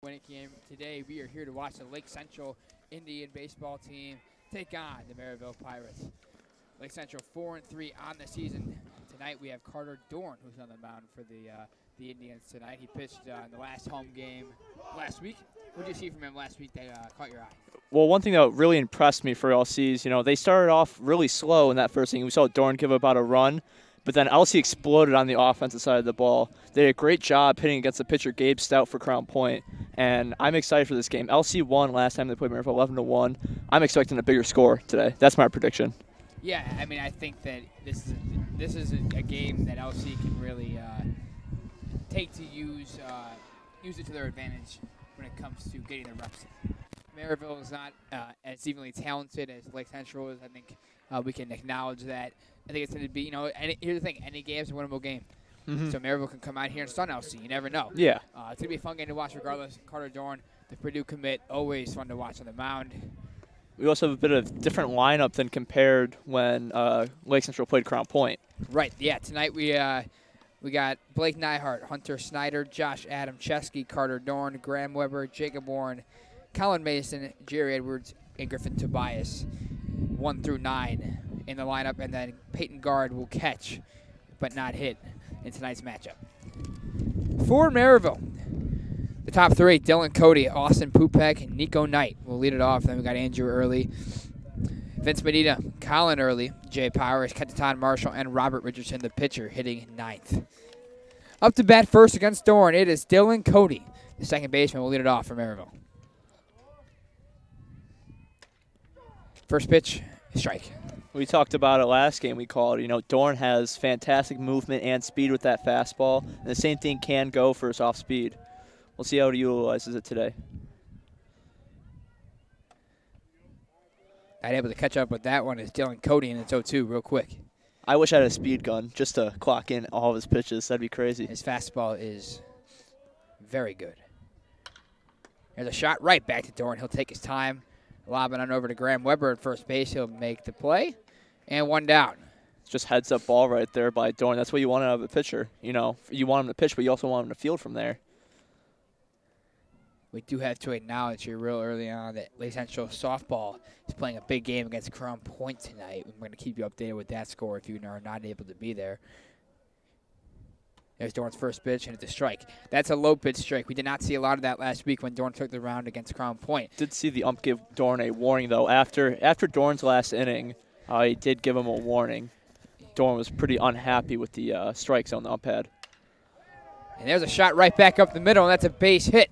winning game. Today we are here to watch the Lake Central Indian baseball team take on the Merrillville Pirates. Lake Central 4-3 on the season. Tonight we have Carter Doran, who's on the mound for the Indians tonight. He pitched in the last home game last week. What did you see from him last week that caught your eye? Well, one thing that really impressed me for LC's, they started off really slow in that first inning. We saw Doran give about a run, but then LC exploded on the offensive side of the ball. They did a great job hitting against the pitcher Gabe Stout for Crown Point, and I'm excited for this game. LC won last time they played Merrillville 11-1. I'm expecting a bigger score today. That's my prediction. Yeah, I mean, I think that this is a game that LC can really take to use it to their advantage when it comes to getting the reps. Merrillville is not as evenly talented as Lake Central is. I think we can acknowledge that. I think it's going to be, here's the thing, any game is a winnable game. Mm-hmm. So Merrillville can come out here and stun LC. You never know. Yeah. It's going to be a fun game to watch regardless. Carter Doran, the Purdue commit, always fun to watch on the mound. We also have a bit of different lineup than compared when Lake Central played Crown Point. Right, yeah. Tonight we got Blake Nyhart, Hunter Snyder, Josh Adam Chesky, Carter Doran, Graham Weber, Jacob Warren, Colin Mason, Jerry Edwards, and Griffin Tobias, 1 through 9 in the lineup, and then Peyton Guard will catch but not hit in tonight's matchup. For Merrillville, the top three, Dylan Cody, Austin Pupek, and Nico Knight will lead it off. Then we got Andrew Early, Vince Medina, Colin Early, Jay Powers, Kenton Marshall, and Robert Richardson, the pitcher, hitting 9th. Up to bat first against Doran, it is Dylan Cody. The second baseman will lead it off for Merrillville. First pitch, strike. We talked about it last game we called. Doran has fantastic movement and speed with that fastball, and the same thing can go for his off speed. We'll see how he utilizes it today. Not able to catch up with that one is Dylan Cody, and it's 0-2 real quick. I wish I had a speed gun just to clock in all of his pitches. That'd be crazy. His fastball is very good. There's a shot right back to Doran. He'll take his time. Lobbing on over to Graham Weber at first base. He'll make the play. And one down. It's just heads-up ball right there by Doran. That's what you want out of a pitcher. You want him to pitch, but you also want him to field from there. We do have to acknowledge here real early on that Lake Central softball is playing a big game against Crown Point tonight. We're going to keep you updated with that score if you are not able to be there. There's Doran's first pitch, and it's a strike. That's a low pitch strike. We did not see a lot of that last week when Doran took the round against Crown Point. Did see the ump give Doran a warning, though. After Doran's last inning, he did give him a warning. Doran was pretty unhappy with the strike zone the ump had. And there's a shot right back up the middle, and that's a base hit.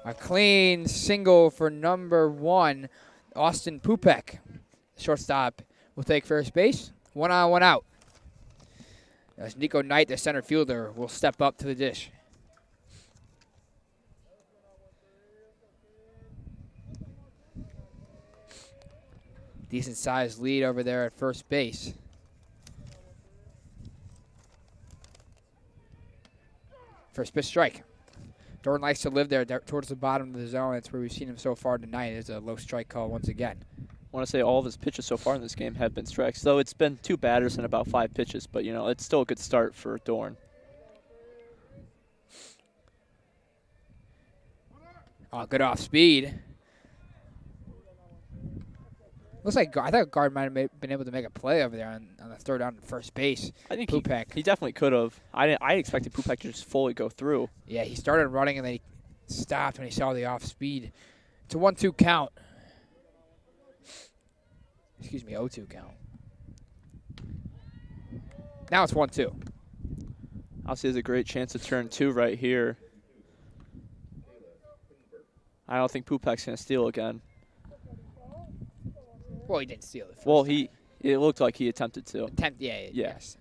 A clean single for number 1, Austin Pupek. Shortstop will take first base. 1 on, 1 out. As Nico Knight, the center fielder, will step up to the dish. Decent sized lead over there at first base. First pitch strike. Doran likes to live there towards the bottom of the zone. That's where we've seen him so far tonight. There's a low strike call once again. I want to say all of his pitches so far in this game have been strikes, though it's been 2 batters and about 5 pitches, but, it's still a good start for Doran. Oh, good off speed. Looks like I thought Guard might have been able to make a play over there on the third down at first base. I think Pupek. He definitely could have. I expected Pupek to just fully go through. Yeah, he started running and then he stopped when he saw the off speed. It's a 1-2 count. Excuse me, 0-2 count. Now it's 1-2. Obviously, has a great chance to turn 2 right here. I don't think Pupek's going to steal again. Well, he didn't steal it. Well, it looked like he attempted to. Yes.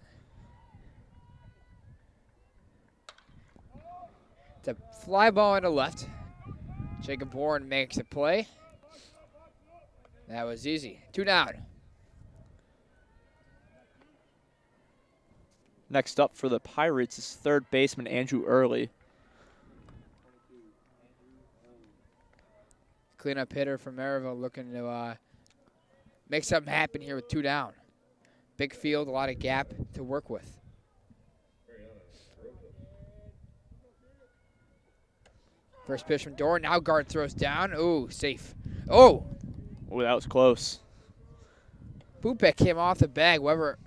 It's a fly ball into left. Jacob Warren makes a play. That was easy. 2 down. Next up for the Pirates is third baseman Andrew Early. Cleanup hitter from Merrillville looking to make something happen here with 2 down. Big field, a lot of gap to work with. First pitch from Doran. Now guard throws down. Ooh, safe. Oh! Oh, that was close. Pupek came off the bag. Weber,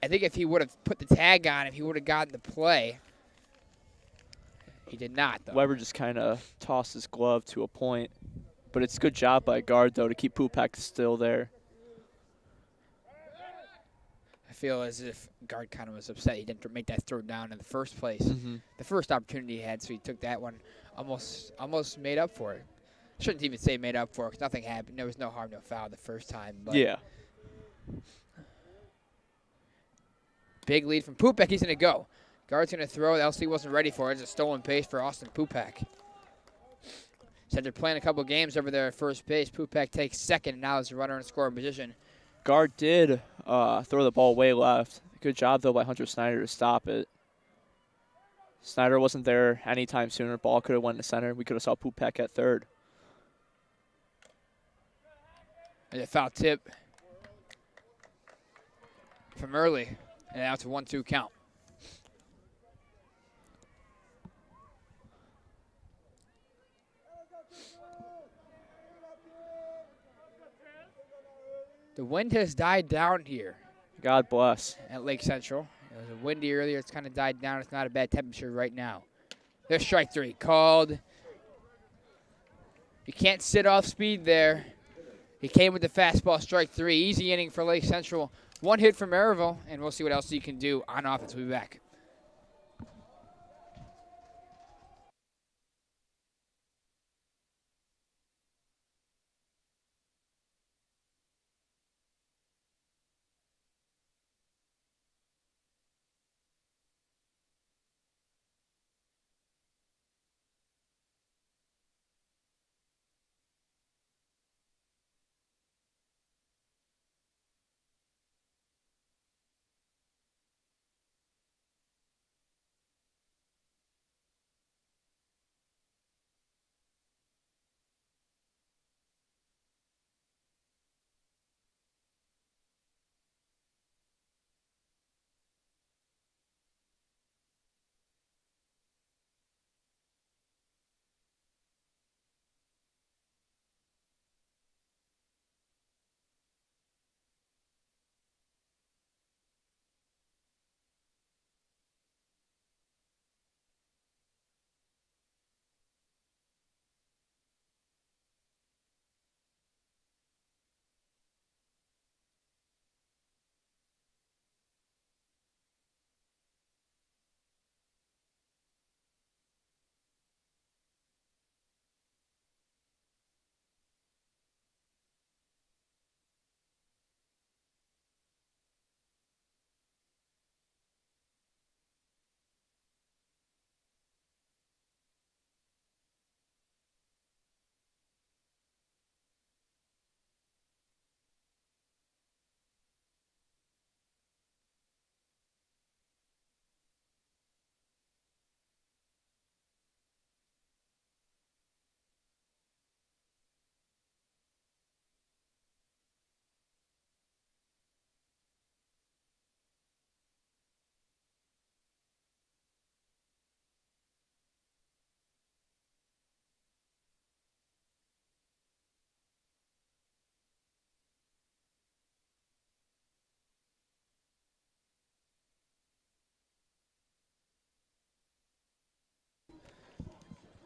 I think if he would have put the tag on, if he would have gotten the play. He did not, though. Weber just kind of tossed his glove to a point. But it's a good job by guard, though, to keep Pupek still there. I feel as if guard kind of was upset he didn't make that throw down in the first place. Mm-hmm. The first opportunity he had, so he took that one, almost made up for it. Shouldn't even say made up for it because nothing happened. There was no harm, no foul the first time. But Yeah. big lead from Pupek. He's going to go. Guard's going to throw. The LC wasn't ready for it. It's a stolen base for Austin Pupek. Said they're playing a couple games over there at first base. Pupek takes second, and now is the runner in scoring position. Guard did throw the ball way left. Good job, though, by Hunter Snyder to stop it. Snyder wasn't there anytime sooner. Ball could have went to center. We could have saw Pupek at third. And a foul tip from early. And now it's a 1-2 count. The wind has died down here God bless. at Lake Central. It was windy earlier. It's kind of died down. It's not a bad temperature right now. There's strike three called. You can't sit off speed there. He came with the fastball, strike three. Easy inning for Lake Central. One hit from Merrillville, and we'll see what else he can do on offense. We'll be back.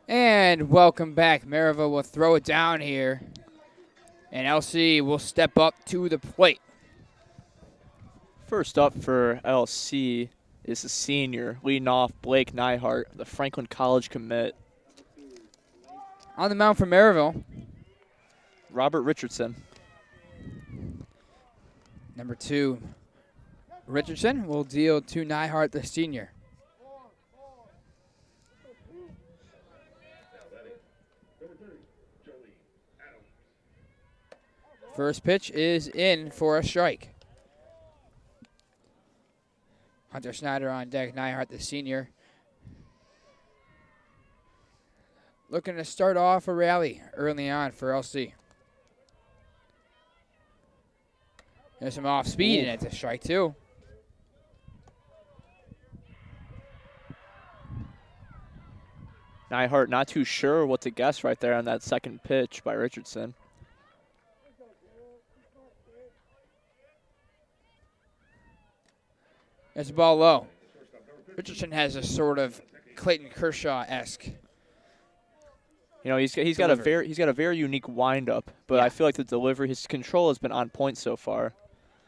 And welcome back. Merrillville will throw it down here. And LC will step up to the plate. First up for LC is the senior, leading off Blake Nyhart, the Franklin College commit. On the mound for Merrillville, Robert Richardson. number 2, Richardson will deal to Nyhart, the senior. First pitch is in for a strike. Hunter Snyder on deck, Nyhart, the senior. Looking to start off a rally early on for LC. There's some off speed, and it's a strike two. Nyhart not too sure what to guess right there on that second pitch by Richardson. There's the ball low. Richardson has a sort of Clayton Kershaw-esque. You know, he's got a very unique windup, but Yeah. I feel like the delivery, his control has been on point so far.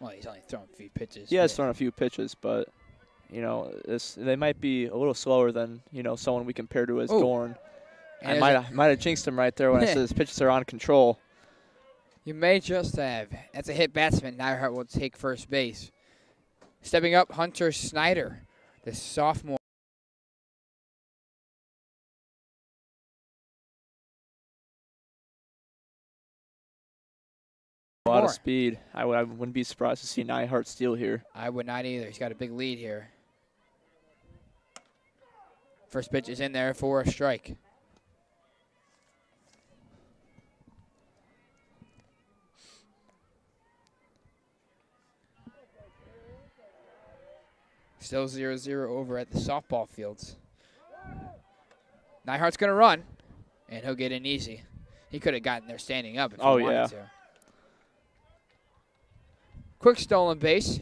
Well, he's only thrown a few pitches. He has thrown a few pitches, but you know, they might be a little slower than, you know, someone we compare to as Doran. I might have jinxed him right there when I said his pitches are on control. You may just have. That's a hit batsman. Nyhart will take first base. Stepping up, Hunter Snyder, the sophomore. A lot of speed. I wouldn't be surprised to see Nyhart steal here. I would not either. He's got a big lead here. First pitch is in there for a strike. Still 0-0 over at the softball fields. Nyhart's going to run, and he'll get in easy. He could have gotten there standing up if he wanted to. Quick stolen base.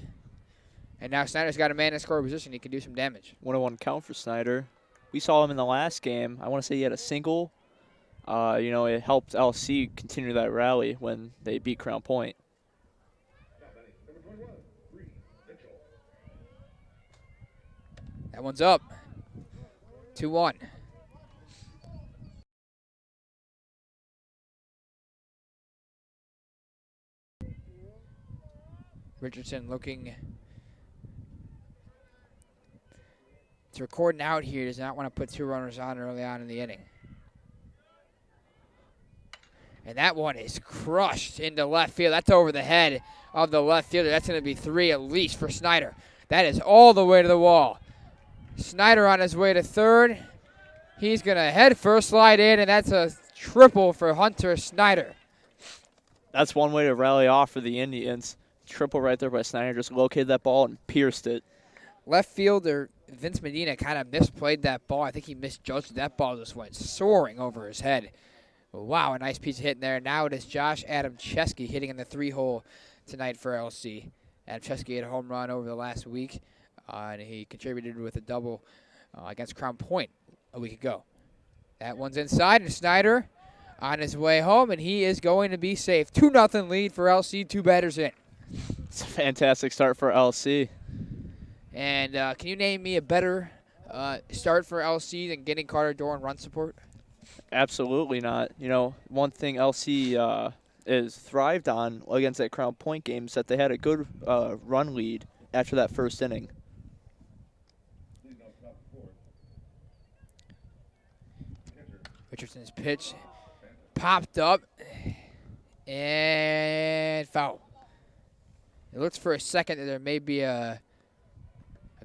And now Snyder's got a man in score position. He can do some damage. 1-1 count for Snyder. We saw him in the last game. I want to say he had a single. You know, it helped LC continue that rally when they beat Crown Point. That one's up. 2-1. Richardson looking to record an out here. Does not want to put two runners on early on in the inning. And that one is crushed into left field. That's over the head of the left fielder. That's going to be 3 at least for Snyder. That is all the way to the wall. Snyder on his way to third. He's going to head first, slide in, and that's a triple for Hunter Snyder. That's one way to rally off for the Indians. Triple right there by Snyder. Just located that ball and pierced it. Left fielder Vince Medina kind of misplayed that ball. I think he misjudged. That ball just went soaring over his head. Wow, a nice piece of hitting there. Now it is Josh Adam Chesky hitting in the 3-hole tonight for LC. Adam Chesky had a home run over the last week, and he contributed with a double against Crown Point a week ago. That one's inside, and Snyder on his way home, and he is going to be safe. 2-0 lead for LC, 2 batters in. It's a fantastic start for LC. And can you name me a better start for LC than getting Carter Doran run support? Absolutely not. You know, one thing LC is thrived on against that Crown Point game is that they had a good run lead after that first inning. Richardson's pitch popped up and foul. It looks for a second that there may be a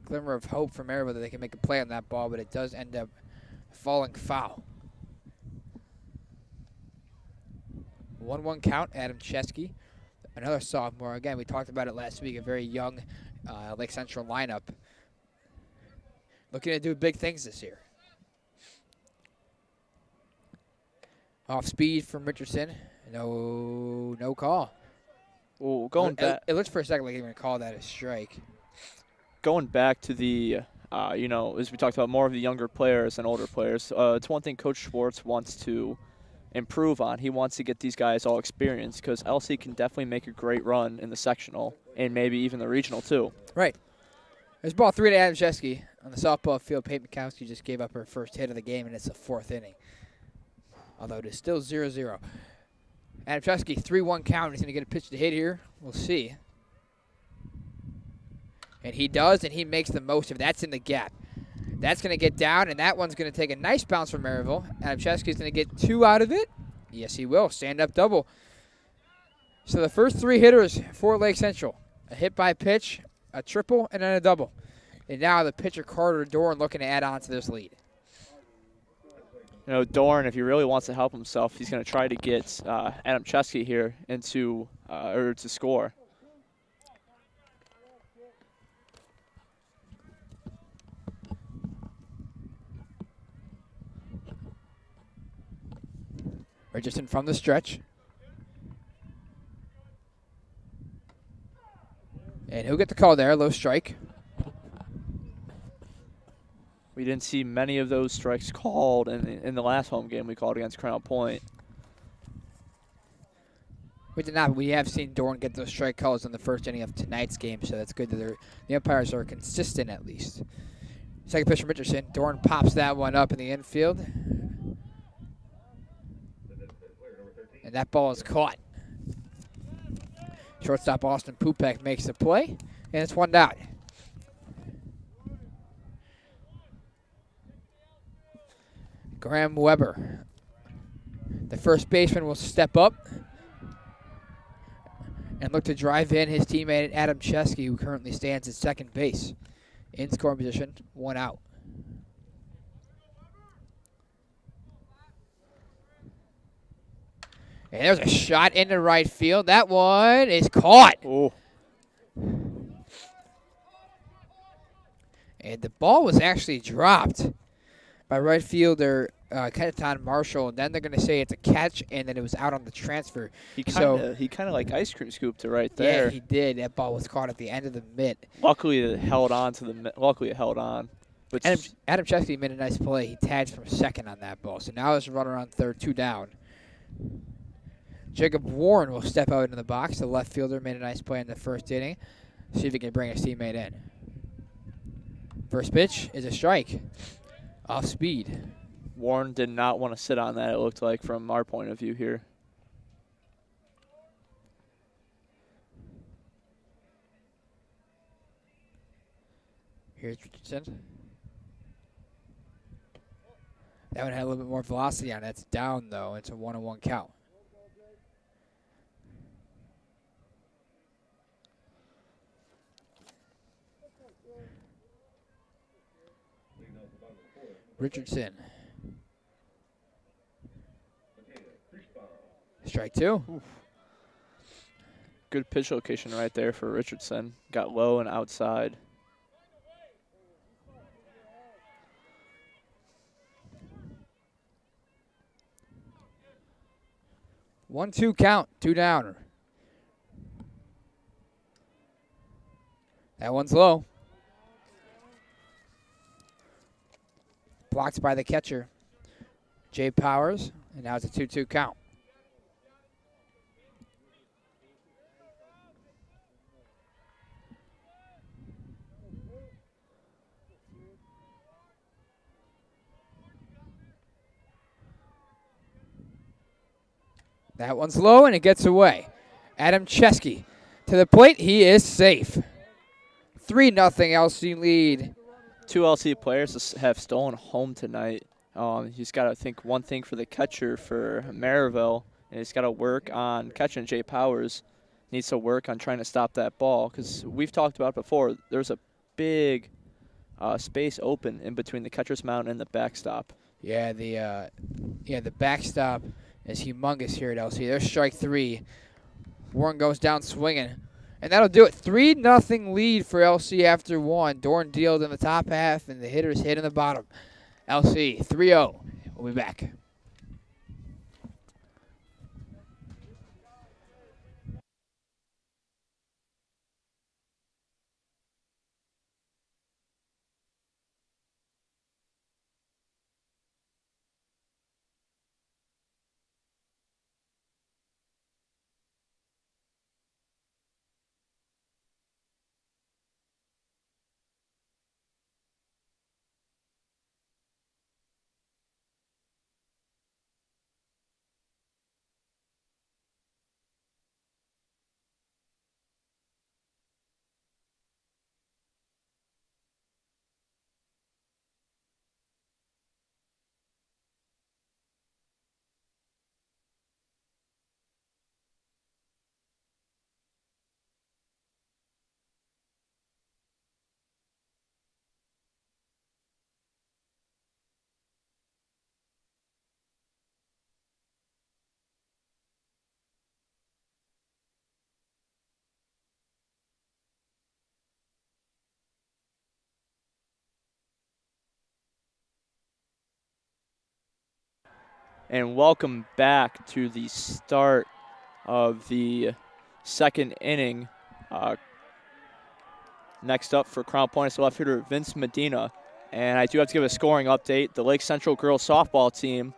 glimmer of hope for Merrillville that they can make a play on that ball, but it does end up falling foul. 1-1 count, Adam Chesky, another sophomore. Again, we talked about it last week, a very young Lake Central lineup. Looking to do big things this year. Off speed from Richardson. No call. Well, going back, it looks for a second like they're going to call that a strike. Going back to the, you know, as we talked about more of the younger players and older players, it's one thing Coach Schwartz wants to improve on. He wants to get these guys all experienced because LC can definitely make a great run in the sectional and maybe even the regional too. Right. There's ball 3 to Adam Chesky on the softball field. Peyton Mikowski just gave up her first hit of the game, and it's the 4th inning. Although it is still 0-0. Adam Chesky, 3-1 count. He's going to get a pitch to hit here. We'll see. And he does, and he makes the most of it. That's in the gap. That's going to get down, and that one's going to take a nice bounce from Merrillville. Adam Chesky's going to get 2 out of it. Yes, he will. Stand-up double. So the first 3 hitters for Lake Central. A hit by pitch, a triple, and then a double. And now the pitcher, Carter Doran, looking to add on to this lead. You know, Doran, if he really wants to help himself, he's going to try to get Adam Chesky here into or to score. Richardson from the stretch. And he'll get the call there, low strike. We didn't see many of those strikes called in the last home game we called against Crown Point. We did not. We have seen Doran get those strike calls in the first inning of tonight's game, so that's good that the umpires are consistent at least. Second pitch from Richardson. Doran pops that one up in the infield. And that ball is caught. Shortstop Austin Pupek makes the play, and it's one down. Graham Weber, the first baseman, will step up and look to drive in his teammate Adam Chesky, who currently stands at second base. In scoring position, one out. And there's a shot into right field. That one is caught. Oh. And the ball was actually dropped by right fielder Kenaton Marshall, and then they're going to say it's a catch, and then it was out on the transfer. He kind of like ice cream scooped it right there. Yeah, he did. That ball was caught at the end of the mitt. Luckily, it held on to the. Luckily, it held on. But Adam Chesky made a nice play. He tagged from second on that ball. So now there's a runner on third, two down. Jacob Warren will step out into the box. The left fielder made a nice play in the first inning. See if he can bring his teammate in. First pitch is a strike. Off speed. Warren did not want to sit on that, it looked like, from our point of view here. Here's Richardson. That one had a little bit more velocity on it. It's down, though. It's a 1-1 count. Richardson. Strike two. Oof. Good pitch location right there for Richardson. Got low and outside. One-two count, two down. That one's low. Blocked by the catcher, Jay Powers, and now it's a 2-2 count. That one's low, and it gets away. Adam Chesky to the plate. He is safe. 3-0 LC lead. Two LC players have stolen home tonight. He's got to think one thing for the catcher for Merrillville, and he's got to work on catching. Jay Powers needs to work on trying to stop that ball because we've talked about before. There's a big space open in between the catcher's mound and the backstop. Yeah, the backstop is humongous here at LC. There's strike three. Warren goes down swinging. And that'll do it. 3-0 lead for LC after one. Doran dealed in the top half, and the hitters hit in the bottom. LC 3-0. We'll be back. And welcome back to the start of the second inning. Next up for Crown Point is left hitter Vince Medina. And I do have to give a scoring update. The Lake Central girls softball team,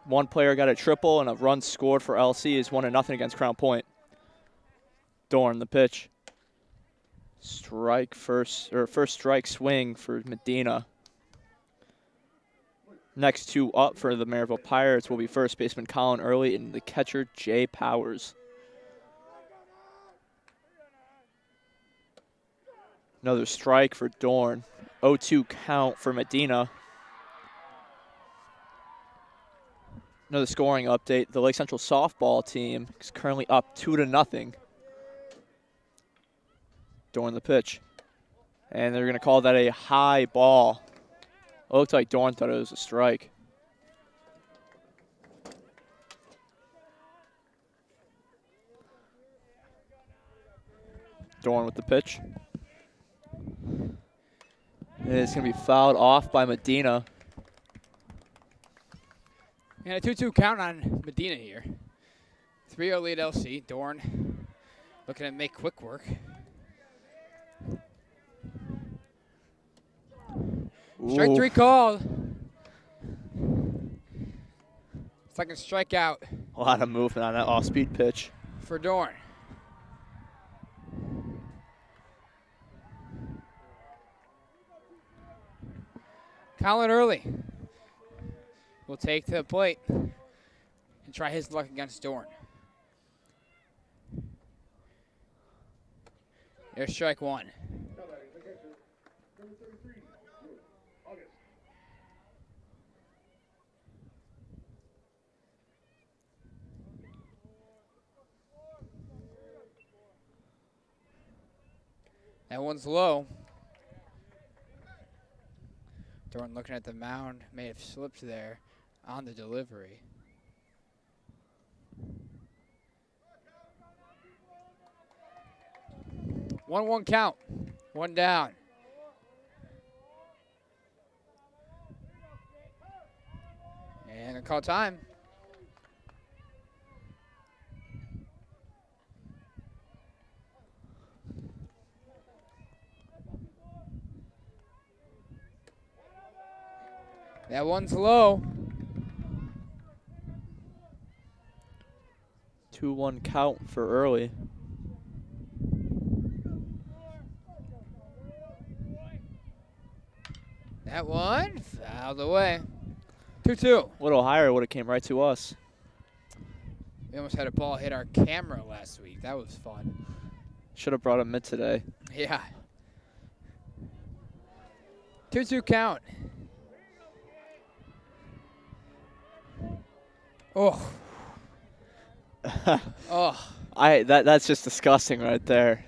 one player got a triple and a run scored for LC is 1-0 against Crown Point. Doran the pitch. First strike swing for Medina. Next two up for the Merrillville Pirates will be first baseman Colin Early and the catcher Jay Powers. Another strike for Doran. 0-2 count for Medina. Another scoring update. The Lake Central softball team is currently up 2-0. Doran the pitch. And they're going to call that a high ball. It looked like Doran thought it was a strike. Doran with the pitch. And it's going to be fouled off by Medina. And a 2-2 count on Medina here. 3-0 lead LC. Doran looking to make quick work. Strike 3 called. Second strikeout. A lot of movement on that off-speed pitch. For Doran. Colin Early will take to the plate and try his luck against Doran. There's strike 1. That one's low. Doran looking at the mound, may have slipped there on the delivery. One count, one down. And a call time. That one's low. 2-1 count for Early. That one fouled away. 2-2. A little higher would have came right to us. We almost had a ball hit our camera last week. That was fun. Should have brought him mid today. Yeah. 2-2 count. Oh. Oh. That's just disgusting right there.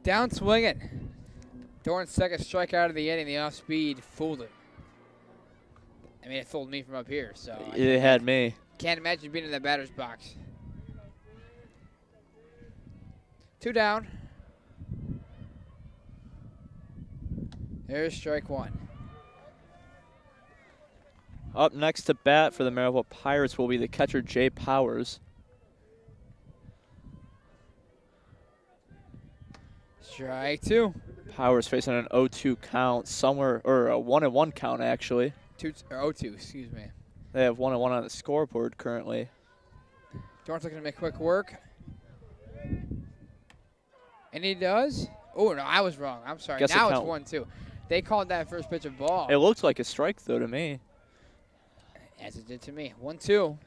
Down swinging. Doran's second strikeout of the inning. The off speed fooled him. I mean, it fooled me from up here. So It had me. Can't imagine being in that batter's box. 2 down. There's strike 1. Up next to bat for the Merrillville Pirates will be the catcher Jay Powers. Strike 2. Powers facing an 0-2 count somewhere, or a 1-1 count actually. 0-2, excuse me. They have 1-1 on the scoreboard currently. Doran's looking to make quick work. And he does. Oh, no, I was wrong. I'm sorry. Guess now it it's 1-2. They called that first pitch a ball. It looked like a strike though to me. As it did to me. 1-2.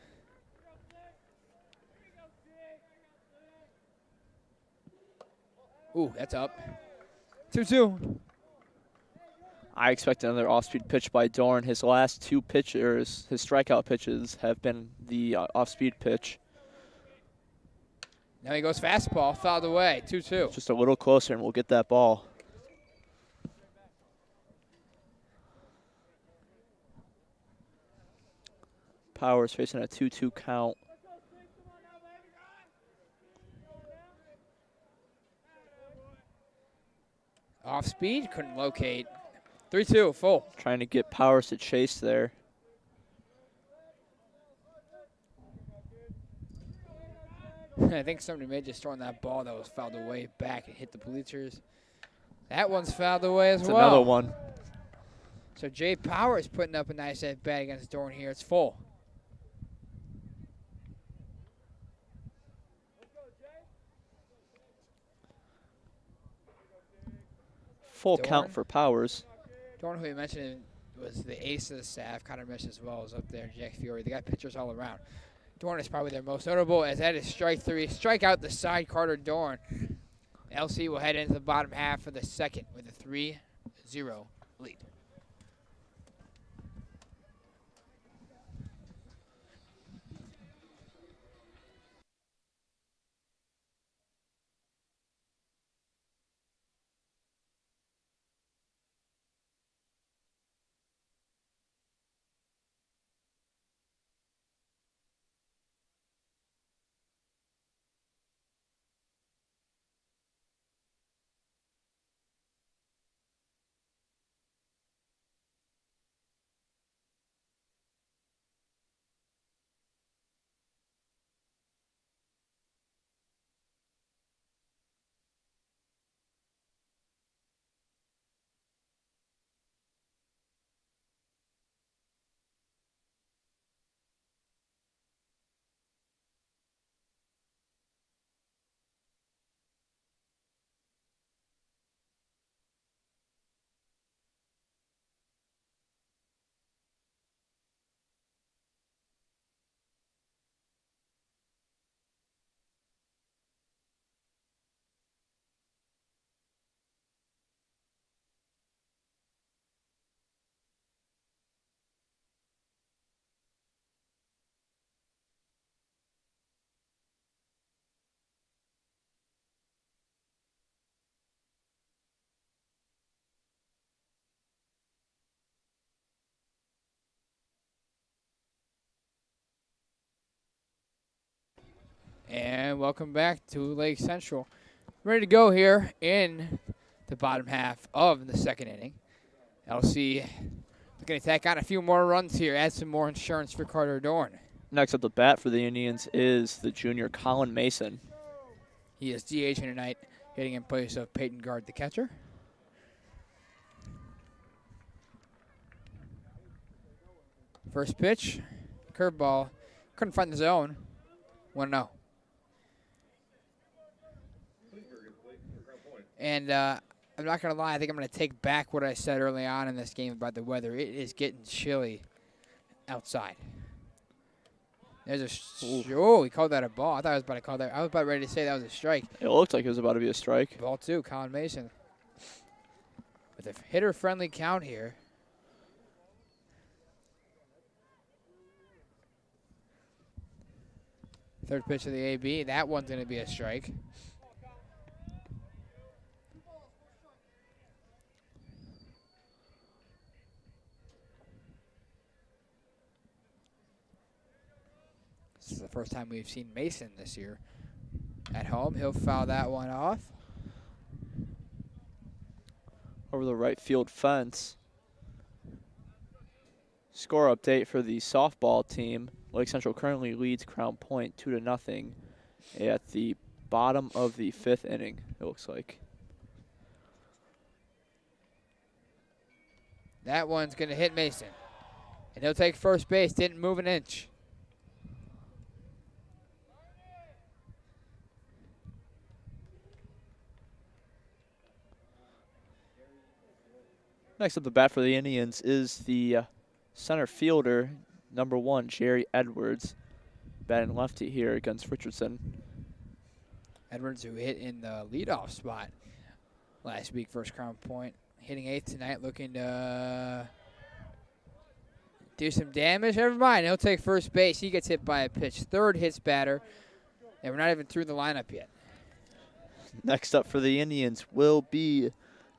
Ooh, that's up. 2-2. I expect another off-speed pitch by Doran. His last two pitchers, his strikeout pitches, have been the off-speed pitch. Now he goes fastball, fouled away. 2-2. Just a little closer, and we'll get that ball. Powers facing a 2-2 count. Off speed, couldn't locate. 3-2, full. Trying to get Powers to chase there. I think somebody may just thrown that ball that was fouled away back and hit the bleachers. That one's fouled away as It's well. another one. So Jay Power is putting up a nice at-bat against Doran here. It's full. Full Doran. count for Powers. Doran, who you mentioned, was the ace of the staff. Connor Mish as well is up there. Jack Fiore. They got pitchers all around. Doran is probably their most notable, as that is strike three. Strike out the side, Carter Doran. LC will head into the bottom half of the second with a 3-0 lead. And welcome back to Lake Central. Ready to go here in the bottom half of the second inning. LC looking to tack on a few more runs here, add some more insurance for Carter Doran. Next up the bat for the Indians is the junior Colin Mason. He is DHing tonight, hitting in place of Peyton Guard, the catcher. First pitch, curveball, couldn't find the zone. 1-0. And I'm not going to lie, I think I'm going to take back what I said early on in this game about the weather. It is getting chilly outside. There's a oh, he called that a ball. I thought I was about to call that. I was about ready to say that was a strike. It looked like it was about to be a strike. Ball two, Colin Mason. With a hitter-friendly count here. Third pitch of the AB. That one's going to be a strike. This is the first time we've seen Mason this year at home. He'll foul that one off. Over the right field fence. Score update for the softball team. Lake Central currently leads Crown Point 2-0 at the bottom of the fifth inning, it looks like. That one's going to hit Mason. And he'll take first base. Didn't move an inch. Next up the bat for the Indians is the center fielder, number 1, Jerry Edwards, batting lefty here against Richardson. Edwards, who hit in the leadoff spot last week, first Crown Point, hitting 8th tonight, looking to do some damage. Never mind, he'll take first base. He gets hit by a pitch. Third hits batter, and we're not even through the lineup yet. Next up for the Indians will be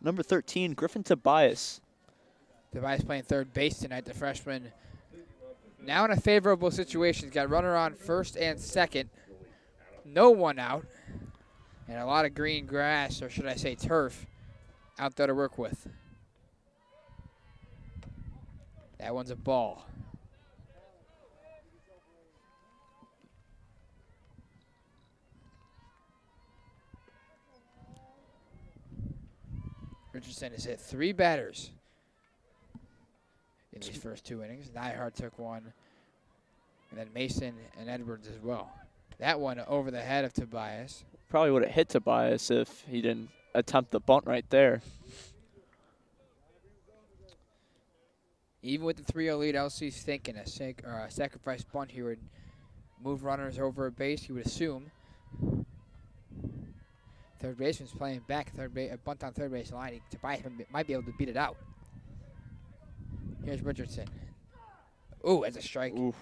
number 13, Griffin Tobias. Tobias playing third base tonight, the freshman. Now in a favorable situation. He's got a runner on first and second. No one out. And a lot of green grass, or should I say turf, out there to work with. That one's a ball. Richardson has hit 3 batters in these first 2 innings. Nyhart took one, and then Mason and Edwards as well. That one over the head of Tobias. Probably would have hit Tobias if he didn't attempt the bunt right there. Even with the 3-0 lead, LC's thinking a sacrifice bunt here would move runners over a base, you would assume. Third baseman's playing back, a bunt on third base line. Tobias might be able to beat it out. Here's Richardson. Ooh, that's a strike. Oof.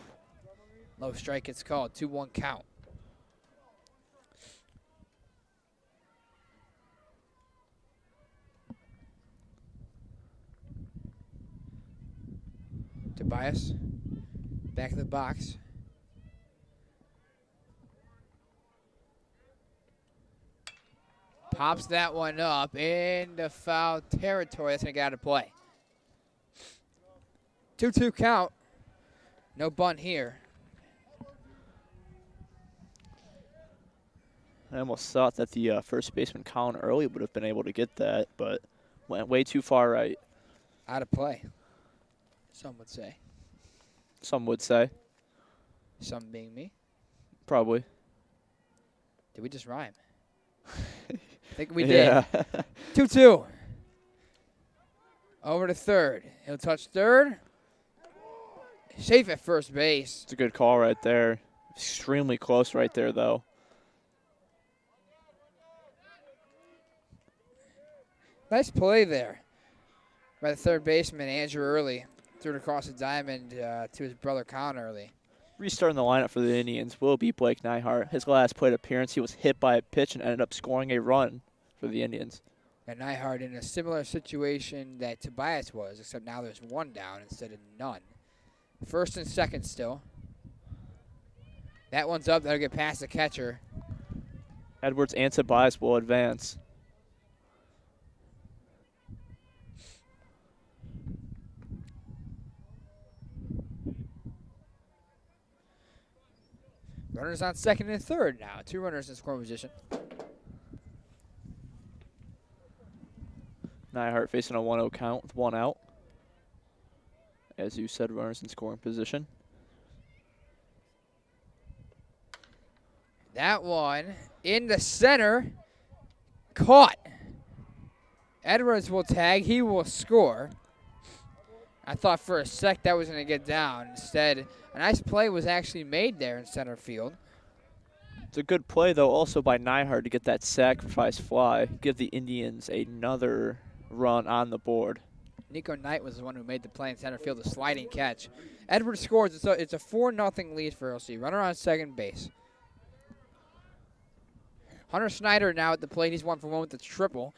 Low strike, it's called. 2-1 count. Tobias, back of the box. Pops that one up into foul territory. That's going to get out of play. 2-2 count. No bunt here. I almost thought that the first baseman Colin early would have been able to get that, but went way too far right. Out of play, some would say. Some would say. Some being me. Probably. Did we just rhyme? I think we did. Yeah. 2-2. Over to third. He'll touch third. Safe at first base. It's a good call right there. Extremely close right there, though. Nice play there by the third baseman, Andrew Early. Threw it across the diamond to his brother, Colin Early. Restarting the lineup for the Indians will be Blake Nyhart. His last plate appearance, he was hit by a pitch and ended up scoring a run for the Indians. And Nyhart in a similar situation that Tobias was, except now there's one down instead of none. First and second still. That one's up. That'll get past the catcher. Edwards and Tobias will advance. Runners on second and third now. 2 runners in scoring position. Nyhart facing a 1-0 count with 1 out. As you said, runners in scoring position. That one in the center. Caught. Edwards will tag. He will score. I thought for a sec that was going to get down. Instead, a nice play was actually made there in center field. It's a good play, though, also by Nyhart to get that sacrifice fly. Give the Indians another run on the board. Nico Knight was the one who made the play in center field, a sliding catch. Edwards scores. It's a 4-0 lead for LC. Runner on second base. Hunter Snyder now at the plate. He's 1 for 1 with the triple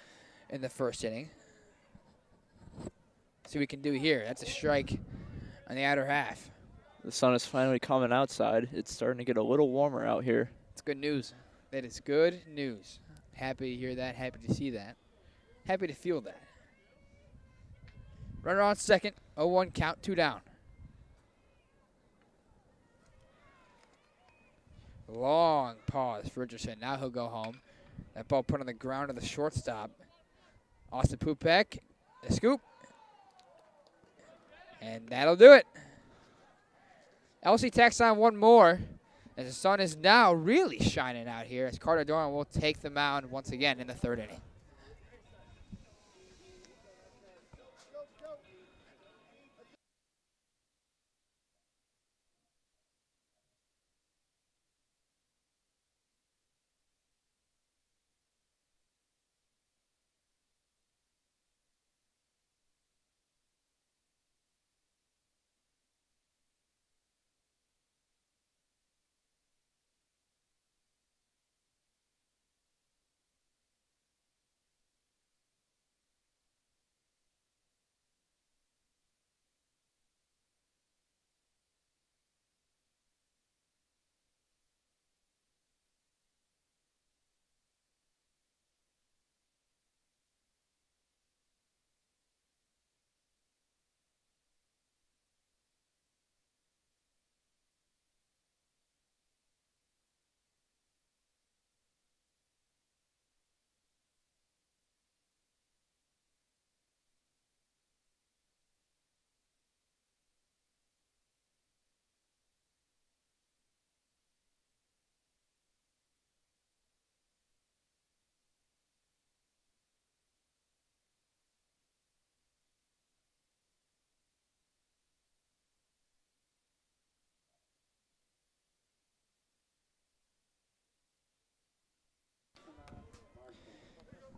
in the first inning. See what we can do here. That's a strike on the outer half. The sun is finally coming outside. It's starting to get a little warmer out here. It's good news. That is good news. Happy to hear that. Happy to see that. Happy to feel that. Runner on second. 0-1 count. 2 down. Long pause for Richardson. Now he'll go home. That ball put on the ground of the shortstop. Austin Pupek. The scoop. And that'll do it. LC tacks on one more. As the sun is now really shining out here. As Carter Doran will take the mound once again in the third inning.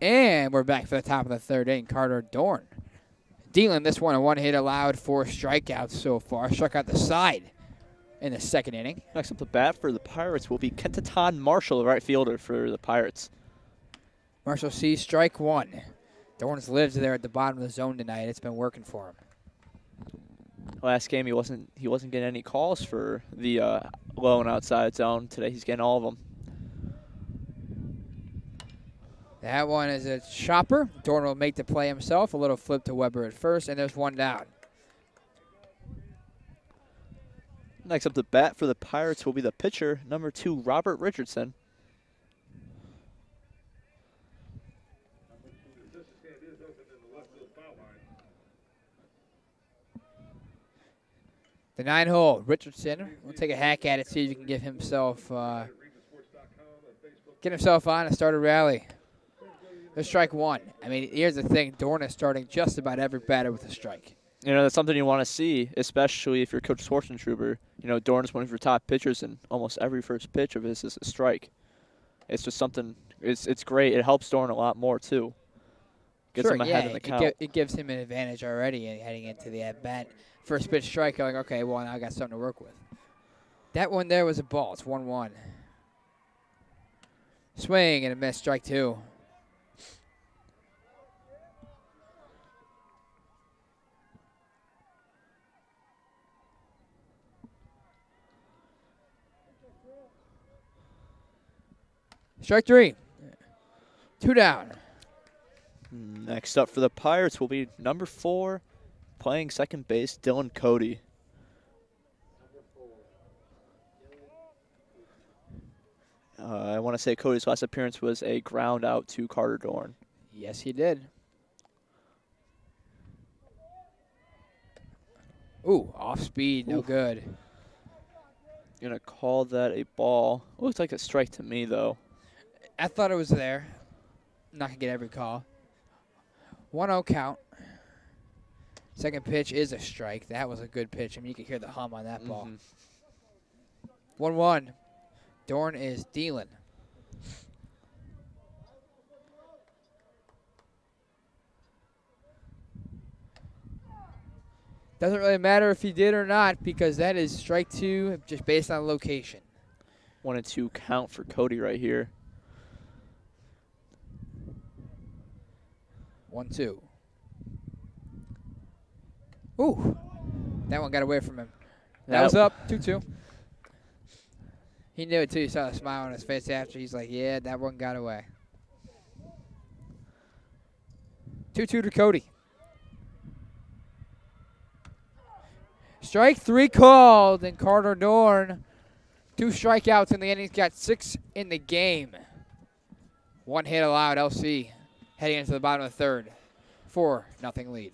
And we're back for the top of the third inning. Carter Doran dealing this one. A one hit allowed, 4 strikeouts so far. Struck out the side in the second inning. Next up to bat for the Pirates will be Kenton Marshall, the right fielder for the Pirates. Marshall sees strike 1. Doran's lives there at the bottom of the zone tonight. It's been working for him. Last game he wasn't getting any calls for the low and outside zone. Today he's getting all of them. That one is a chopper. Doran will make the play himself. A little flip to Weber at first, and there's one down. Next up to bat for the Pirates will be the pitcher, number 2, Robert Richardson. The 9-hole, Richardson will take a hack at it, see if he can get himself on a starter rally. There's strike 1. I mean, here's the thing. Doran is starting just about every batter with a strike. You know, that's something you want to see, especially if you're Coach Schwarzentroober. You know, Doran's one of your top pitchers, and almost every first pitch of his is a strike. It's just something, it's great. It helps Doran a lot more, too. Gets him ahead in the count. It gives him an advantage already heading into the at-bat. First pitch strike, like, okay, well, now I got something to work with. That one there was a ball. It's 1-1. Swing and a miss, strike 2. Strike 3. 2 down. Next up for the Pirates will be number 4, playing second base, Dylan Cody. I want to say Cody's last appearance was a ground out to Carter Doran. Yes, he did. Ooh, off speed, no good. Gonna call that a ball. Looks like a strike to me, though. I thought it was there. Not gonna get every call. 1-0 count. Second pitch is a strike. That was a good pitch. I mean, you could hear the hum on that ball. 1-1. Doran is dealing. Doesn't really matter if he did or not because that is strike 2 just based on location. 1-2 count for Cody right here. 1-2. Ooh, that one got away from him. That was up, 2-2. He knew it too. You saw the smile on his face after. He's like, yeah, that one got away. 2-2 to Cody. Strike 3 called, and Carter Doran, 2 strikeouts in the inning. He's got 6 in the game. 1 hit allowed, LC, heading into the bottom of the third. 4-0 lead.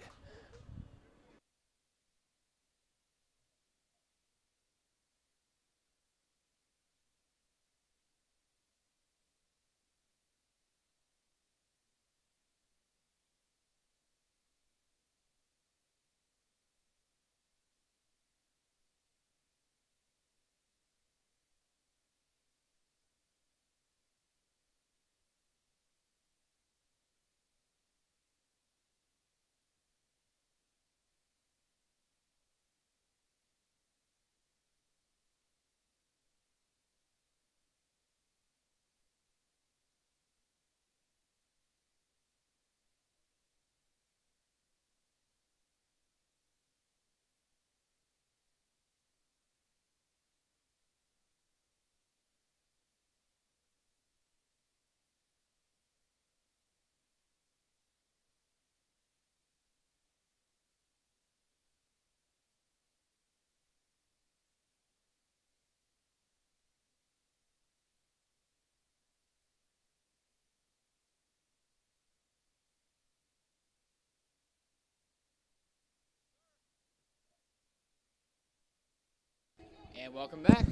And welcome back.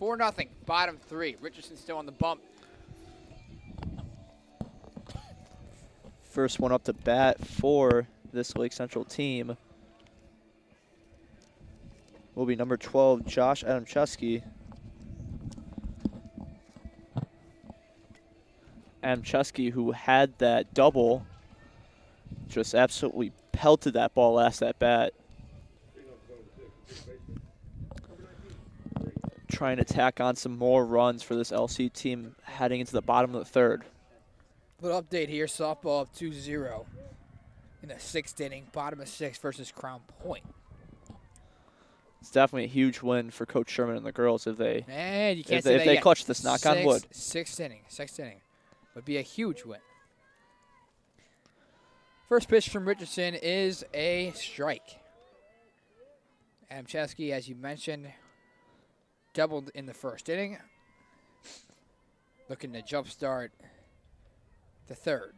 4-0, bottom 3. Richardson still on the bump. First one up to bat for this Lake Central team will be number 12, Josh Adamczewski. Chesky, who had that double, just absolutely pelted that ball last at bat. Trying to tack on some more runs for this LC team heading into the bottom of the third. Little update here, softball up 2-0 in the 6th inning, bottom of 6 versus Crown Point. It's definitely a huge win for Coach Sherman and the girls if they And you can't say that if they yet. clutch this, knock on wood. 6th inning would be a huge win. First pitch from Richardson is a strike. Adam Chesky, as you mentioned, doubled in the 1st inning. Looking to jumpstart the 3rd.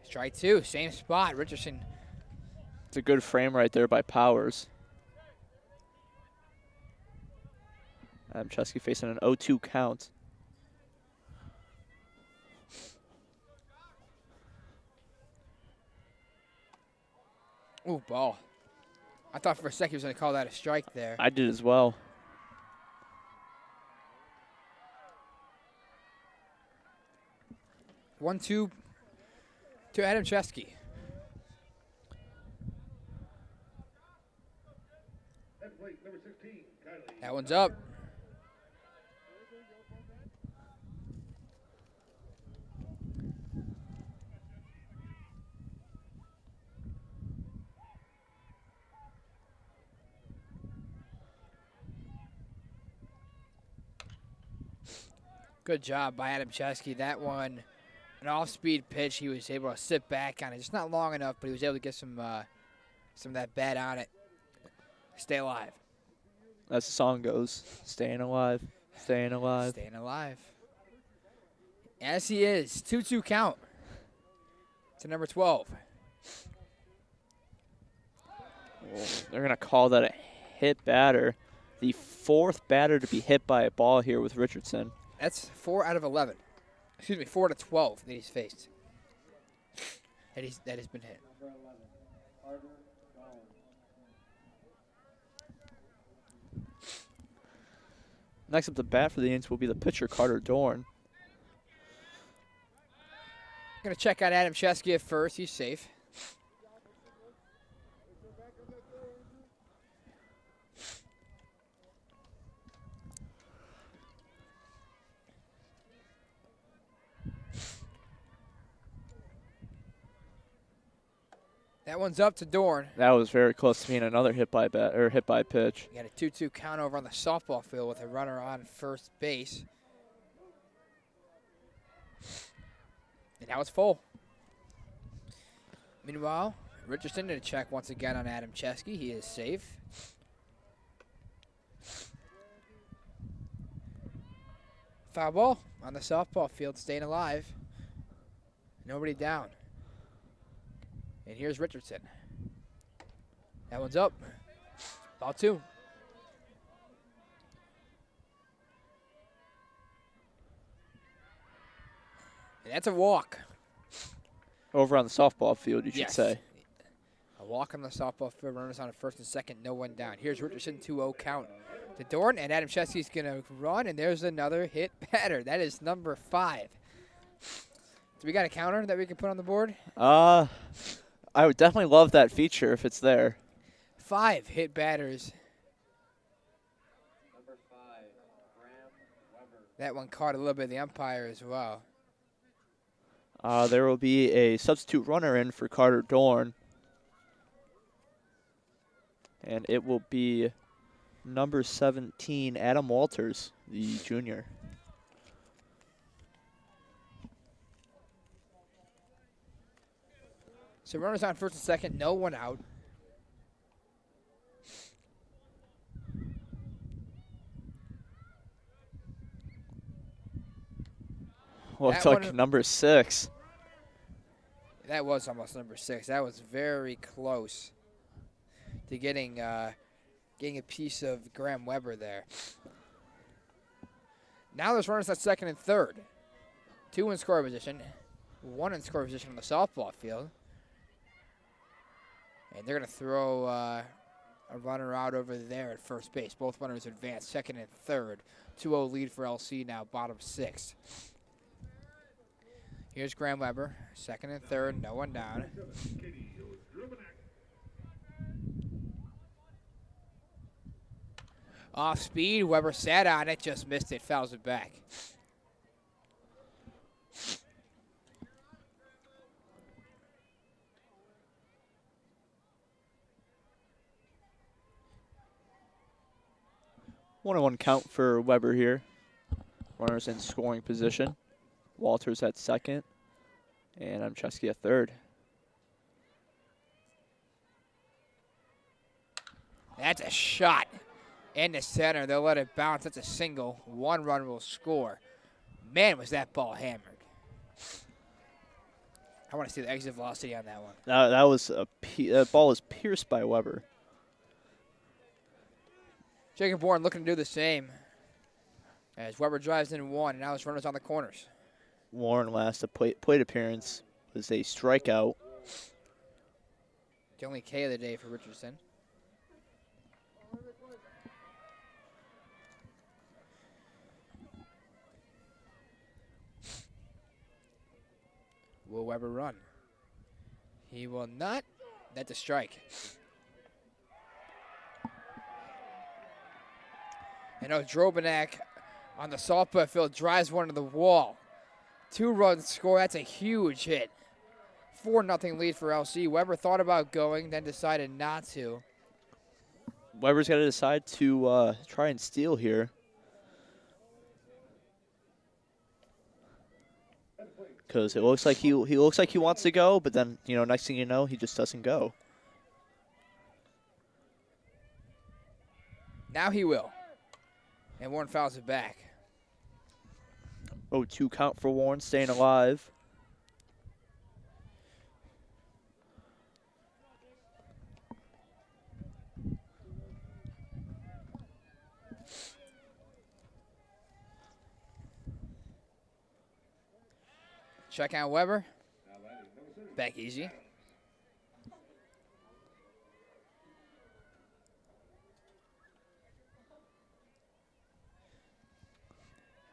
Strike 2, same spot. Richardson. It's a good frame right there by Powers. Adam Chesky facing an 0-2 count. Ooh, ball. I thought for a second he was going to call that a strike there. I did as well. One, two to Adam Chesky. That one's up. Good job by Adam Chesky. That one, an off-speed pitch. He was able to sit back on it. Just not long enough, but he was able to get some of that bat on it. Stay alive. As the song goes, staying alive, staying alive. Staying alive. As he is. 2-2 count to number 12. They're going to call that a hit batter. The 4th batter to be hit by a ball here with Richardson. That's 4 out of 11. Excuse me, 4 out of 12 that he's faced. That has been hit. Next up to bat for the Indians will be the pitcher, Carter Doran. Going to check out Adam Chesky at first. He's safe. That one's up to Doran. That was very close to being another hit by pitch. You got a 2-2 count over on the softball field with a runner on first base. And now it's full. Meanwhile, Richardson to check once again on Adam Chesky. He is safe. Foul ball on the softball field, staying alive. Nobody down. And here's Richardson. That one's up. Ball 2. And that's a walk. Over on the softball field, you should say. A walk on the softball field. Runners on at first and second. No one down. Here's Richardson, 2-0 count to Doran. And Adam Chesky's going to run. And there's another hit batter. That is number 5. Do we got a counter that we can put on the board? I would definitely love that feature if it's there. 5 hit batters. Number 5, Graham Weber. That one caught a little bit of the umpire as well. There will be a substitute runner in for Carter Doran. And it will be number 17, Adam Walters, the junior. So runners on first and second, no one out. Looks like number 6. That was almost number 6. That was very close to getting a piece of Graham Weber there. Now there's runners at second and third. 2 in scoring position, 1 in scoring position on the softball field. And they're going to throw a runner out over there at first base. Both runners advance, second and third. 2-0 lead for LC now, bottom 6. Here's Graham Weber, second and third, no one down. Off speed, Weber sat on it, just missed it, fouls it back. One count for Weber here. Runners in scoring position. Walters at second, and Chesky at third. That's a shot in the center. They'll let it bounce. That's a single. 1 run will score. Man, was that ball hammered. I want to see the exit velocity on that one. That was that ball was pierced by Weber. Jacob Bourne looking to do the same as Weber drives in 1, and now his runners on the corners. Warren last plate appearance was a strikeout. The only K of the day for Richardson. Will Weber run? He will not. That's a strike. And Drobanek on the softball field drives one to the wall. 2 runs score. That's a huge hit. 4-0 lead for LC. Weber thought about going, then decided not to. Weber's got to decide to try and steal here. Because it looks like he looks like he wants to go, but then next thing you know, he just doesn't go. Now he will. And Warren fouls it back. 0-2 count for Warren, staying alive. Check out Weber. Back easy.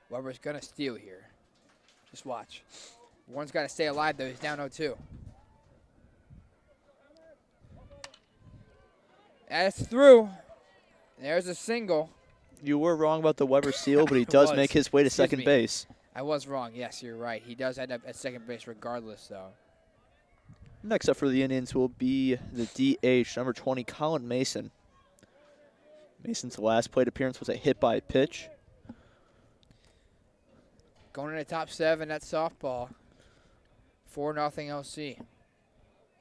Weber's going to steal here. Just watch. Warren's got to stay alive, though. He's down 0-2. That's through. There's a single. You were wrong about the Weber steal, but he does make his way to second base. I was wrong. Yes, you're right. He does end up at second base regardless, though. Next up for the Indians will be the DH, number 20, Colin Mason. Mason's last plate appearance was a hit by pitch. Going into top 7, that's softball. 4-0 LC.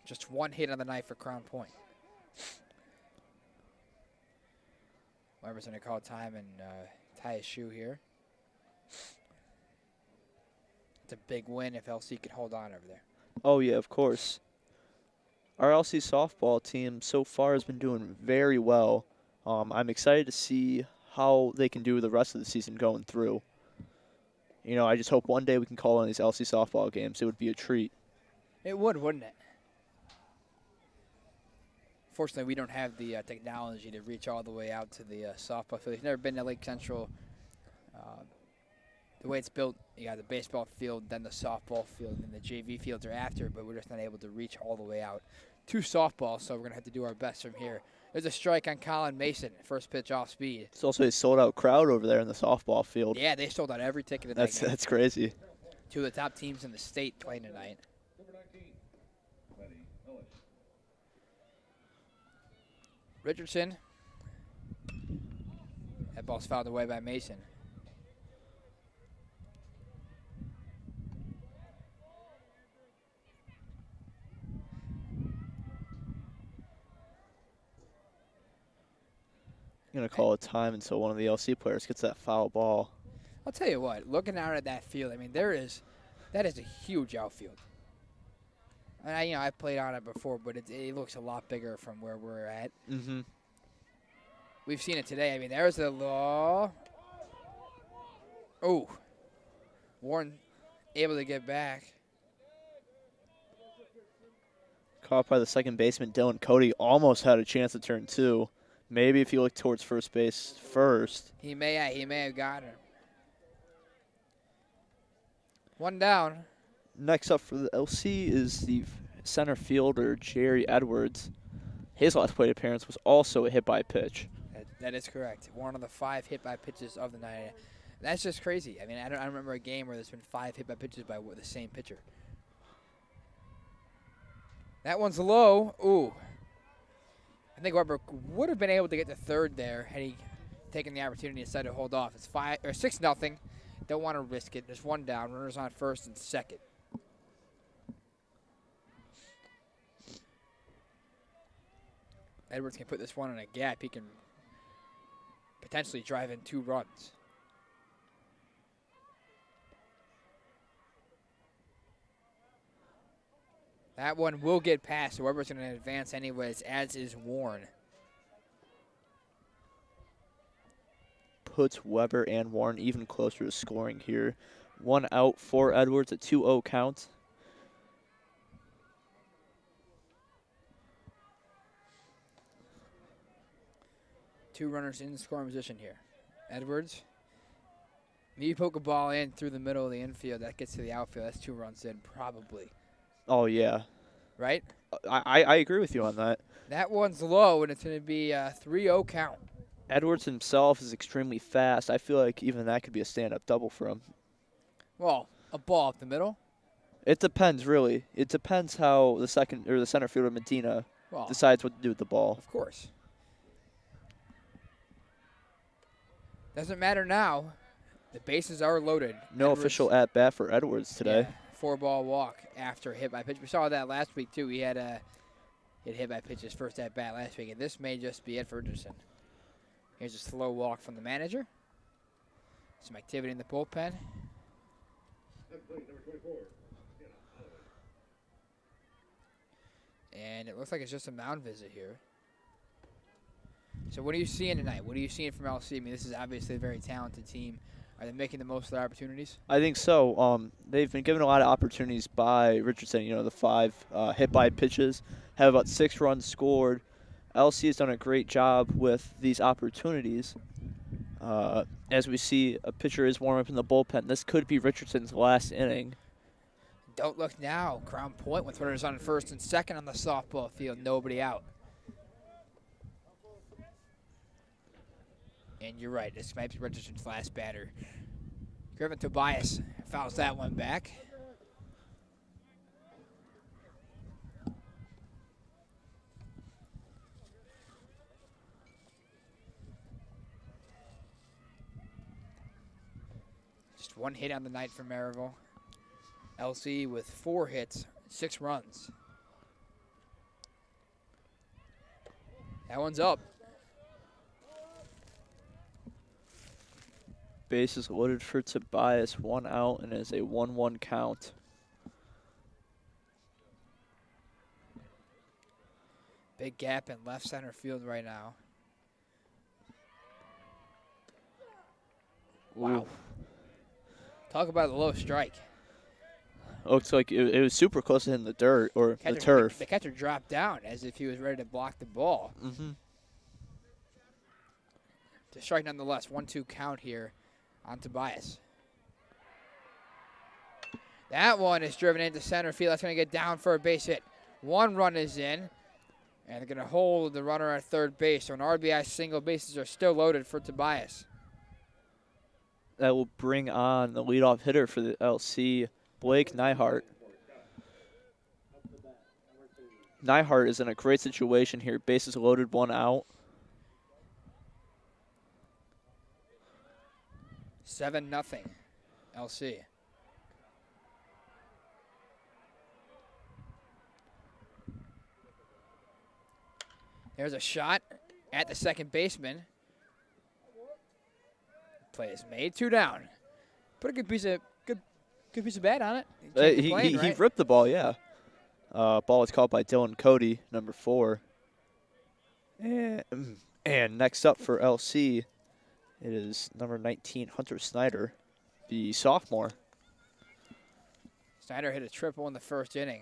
Just 1 hit on the night for Crown Point. Weber's going to call time and tie his shoe here. It's a big win if LC could hold on over there. Oh, yeah, of course. Our LC softball team so far has been doing very well. I'm excited to see how they can do the rest of the season going through. I just hope one day we can call on these LC softball games. It would be a treat. It would, wouldn't it? Fortunately, we don't have the technology to reach all the way out to the softball field. You've never been to Lake Central. The way it's built, you got the baseball field, then the softball field, and the JV fields are after, but we're just not able to reach all the way out to softball, so we're going to have to do our best from here. There's a strike on Colin Mason, first pitch off speed. It's also a sold-out crowd over there in the softball field. Yeah, they sold out every ticket tonight. That's crazy. 2 of the top teams in the state playing tonight. Richardson. That ball's fouled away by Mason. I'm going to call a time until one of the LC players gets that foul ball. I'll tell you what, looking out at that field, I mean, that is a huge outfield. And I played on it before, but it looks a lot bigger from where we're at. Mm-hmm. We've seen it today. I mean, there's a law. Oh. Warren able to get back. Caught by the second baseman, Dylan Cody, almost had a chance to turn 2. Maybe if you look towards first base first. He may have gotten her. One down. Next up for the LC is the center fielder, Jerry Edwards. His last plate appearance was also a hit by pitch. That is correct. One of the 5 hit by pitches of the night. That's just crazy. I mean, I don't remember a game where there's been 5 hit by pitches by the same pitcher. That one's low. Ooh. I think Weber would have been able to get to third there had he taken the opportunity instead to hold off. It's 6-0. Don't want to risk it. There's one down. Runners on first and second. Edwards can put this one in a gap. He can potentially drive in 2 runs. That one will get past. So Weber's going to advance anyways, as is Warren. Puts Weber and Warren even closer to scoring here. 1 out for Edwards, a 2-0 count. Two runners in scoring position here. Edwards. You poke a ball in through the middle of the infield. That gets to the outfield. That's 2 runs in, probably. Oh, yeah. Right? I agree with you on that. That one's low, and it's going to be a 3-0 count. Edwards himself is extremely fast. I feel like even that could be a stand-up double for him. Well, a ball up the middle. It depends, really. It depends how the center fielder Medina decides what to do with the ball. Of course. Doesn't matter now. The bases are loaded. No official at-bat for Edwards today. Yeah, 4-ball walk after a hit by pitch. We saw that last week, too. He had hit by pitch his first at-bat last week, and this may just be it for Richardson. Here's a slow walk from the manager. Some activity in the bullpen. And it looks like it's just a mound visit here. So what are you seeing tonight? What are you seeing from LC? I mean, this is obviously a very talented team. Are they making the most of their opportunities? I think so. They've been given a lot of opportunities by Richardson. You know, the 5 hit by pitches, have about 6 runs scored. LC has done a great job with these opportunities. As we see, a pitcher is warming up in the bullpen. This could be Richardson's last inning. Don't look now. Crown Point with runners on first and second on the softball field. Nobody out. And you're right. This might be Richardson's last batter. Griffin Tobias fouls that one back. Just 1 hit on the night for Merrillville. LC with 4 hits, 6 runs. That one's up. Bases loaded for Tobias, 1 out, and it is a 1-1 count. Big gap in left center field right now. Wow. Ooh. Talk about a low strike. Looks like it was super close to hitting the dirt or the turf. The catcher dropped down as if he was ready to block the ball. Mm-hmm. To strike nonetheless. 1-2 count here on Tobias. That one is driven into center field. That's going to get down for a base hit. 1 run is in. And they're going to hold the runner at third base. So an RBI single. Bases are still loaded for Tobias. That will bring on the leadoff hitter for the LC, Blake Nyhart. Nyhart is in a great situation here. Bases loaded, 1 out. 7-0 LC. There's a shot at the second baseman. Play is made, 2 down. Put a good piece of bat on it. He ripped the ball, yeah. Ball was caught by Dylan Cody, number 4. And next up for LC, it is number 19, Hunter Snyder, the sophomore. Snyder hit a triple in the first inning.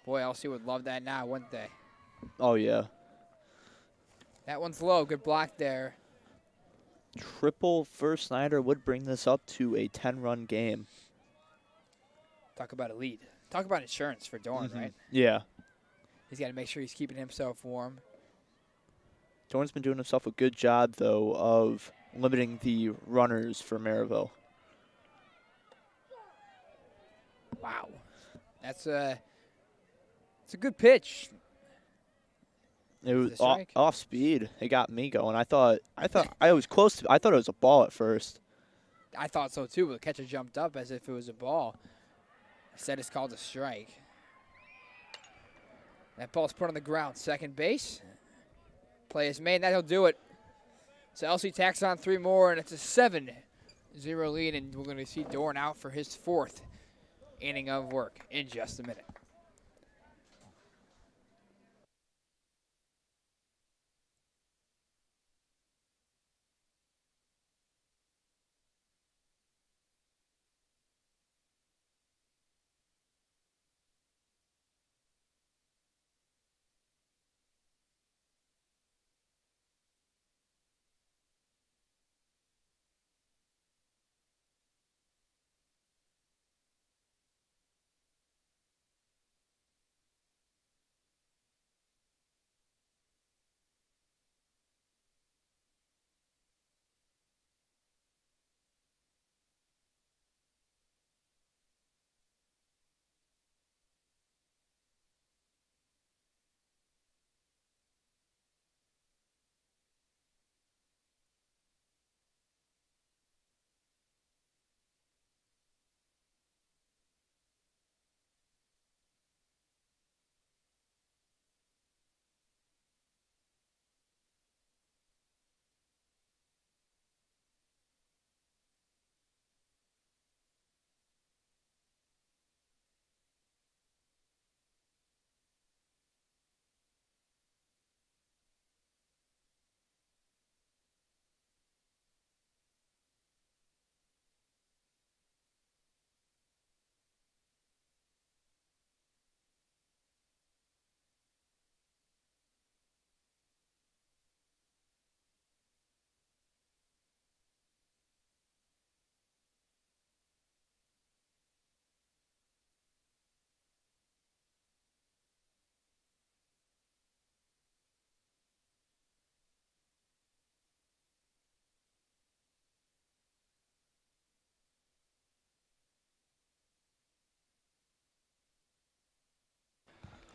Boy, LC would love that now, wouldn't they? Oh, yeah. That one's low. Good block there. Triple for Snyder would bring this up to a 10-run game. Talk about a lead. Talk about insurance for Doran, right? Yeah. He's got to make sure he's keeping himself warm. Doran's been doing himself a good job, though, of limiting the runners for Merrillville. Wow. That's a good pitch. It was strike? off speed. It got me going. I thought I was close to. I thought it was a ball at first. I thought so too, but the catcher jumped up as if it was a ball. Instead, it's called a strike. That ball's put on the ground. Second base. Play is made. That'll do it. So LC tacks on 3 more, and it's a 7-0 lead, and we're going to see Doran out for his 4th inning of work in just a minute.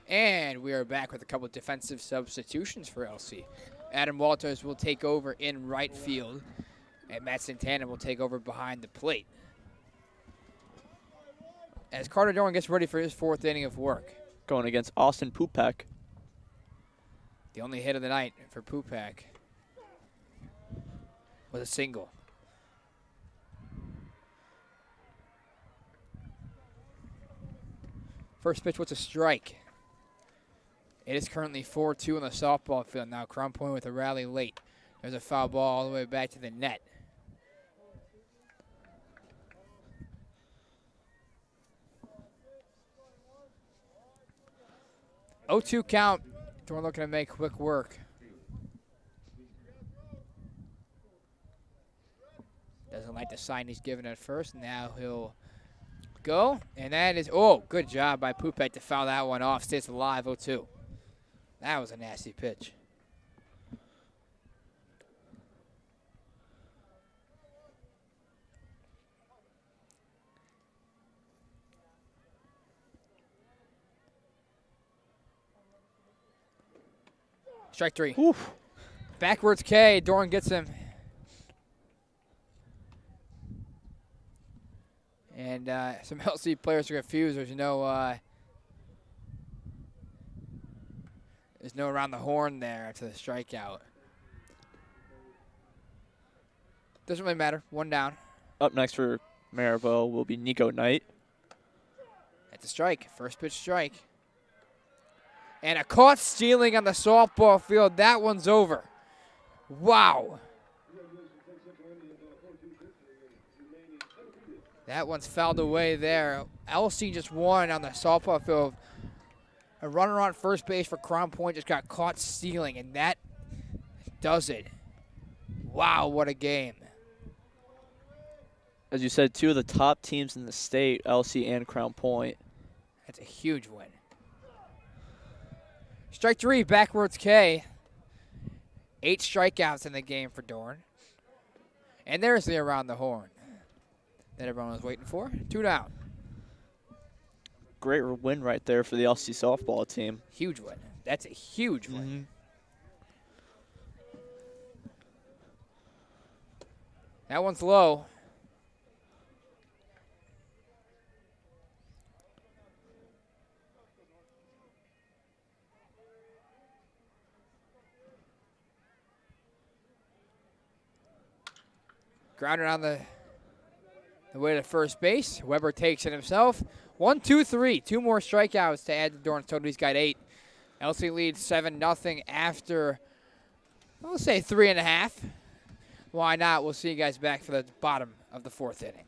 And we are back with a couple of defensive substitutions for LC. Adam Walters will take over in right field, and Matt Santana will take over behind the plate. As Carter Doran gets ready for his 4th inning of work. Going against Austin Pupek. The only hit of the night for Pupek was a single. First pitch, what's a strike? It is currently 4-2 on the softball field. Now Crown Point with a rally late. There's a foul ball all the way back to the net. Oh, 2 count. Doran looking to make quick work. Doesn't like the sign he's given at first. Now he'll go. And that is, oh, good job by Pupek to foul that one off. Stays alive, 0-2. That was a nasty pitch. Strike 3. Oof. Backwards K. Doran gets him. And some LC players are confused. There's no around the horn there to the strikeout. Doesn't really matter. 1 down. Up next for Merrillville will be Nico Knight. At the strike. First pitch strike. And a caught stealing on the softball field. That one's over. Wow. That one's fouled away there. LC just won on the softball field. A runner on first base for Crown Point just got caught stealing, and that does it. Wow, what a game. As you said, two of the top teams in the state, LC and Crown Point. That's a huge win. Strike 3, backwards K. 8 strikeouts in the game for Doran. And there's the around the horn that everyone was waiting for. 2 down. Great win right there for the LC softball team. Huge win. That's a huge win. That one's low. Grounded on the way to first base. Weber takes it himself. 1, 2, 3. 2 more strikeouts to add to Doran's total. He's got 8. LC leads 7-0 after, we'll say 3.5. Why not? We'll see you guys back for the bottom of the 4th inning.